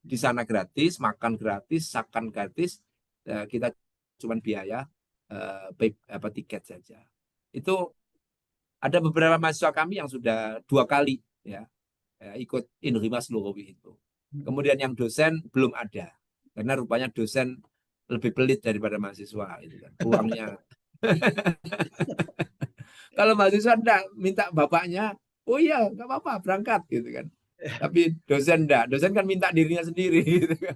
di sana gratis, makan gratis, sakan gratis, kita cuma biaya tiket saja. Itu ada beberapa mahasiswa kami yang sudah 2 kali ya ikut Indogmas Lughawi itu. Kemudian yang dosen belum ada karena rupanya dosen lebih pelit daripada mahasiswa itu kan uangnya. Kalau mahasiswa enggak minta bapaknya, oh iya nggak apa-apa berangkat gitu kan. Tapi dosen enggak, dosen kan minta dirinya sendiri gitu kan.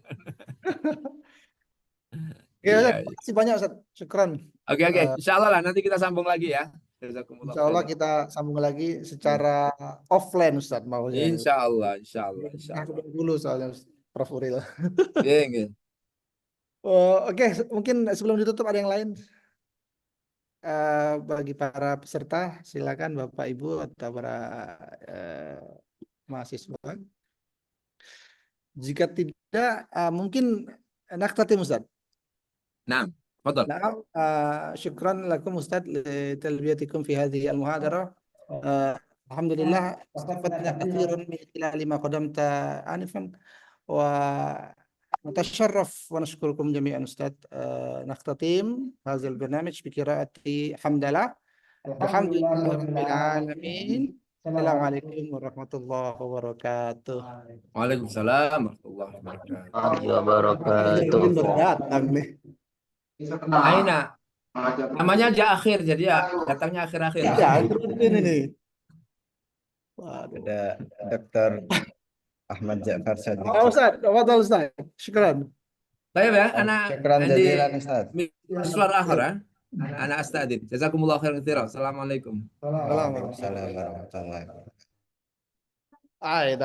Ya, Iya, terima kasih banyak, Ustaz. Syukran. Oke, insya Allah lah nanti kita sambung lagi ya. Insya Allah kita sambung lagi secara offline, Ustaz, maunya. Insya Allah, insya Allah, insya Aku Allah. dulu soalnya, Prof. Uril. Iya. Oke, mungkin sebelum ditutup ada yang lain. Bagi para peserta, silakan Bapak Ibu atau para mahasiswa. Jika tidak, mungkin naktatim, Ustaz. Nah, betul. نعم شكرا لكم أستاذ لتلبيتكم في هذه المحاضرة. الحمد لله استفدنا كثيرا من خلال ما قدمت آنفا ونتشرف ونشكركم جميعا أستاذ. نختتم هذا البرنامج بقراءة حمدلله. الحمد لله رب العالمين. السلام عليكم ورحمة الله وبركاته. Waalaikumsalam warahmatullahi wabarakatuh. Datang nih. Aina, namanya aja akhir, jadi ya datangnya akhir-akhir. Ya, ini nih. Ada Dr. Ahmad Ja'far Sadiq. Ustaz, tafadhal Ustaz. Syukran. Baik ya, anak Syukran Andi jazilan Ustaz. miswar akhir ya. Anak astadid. Jazakumullah khairan katsiran. Assalamualaikum. Waalaikumsalam warahmatullahi wabarakatuh. Dah.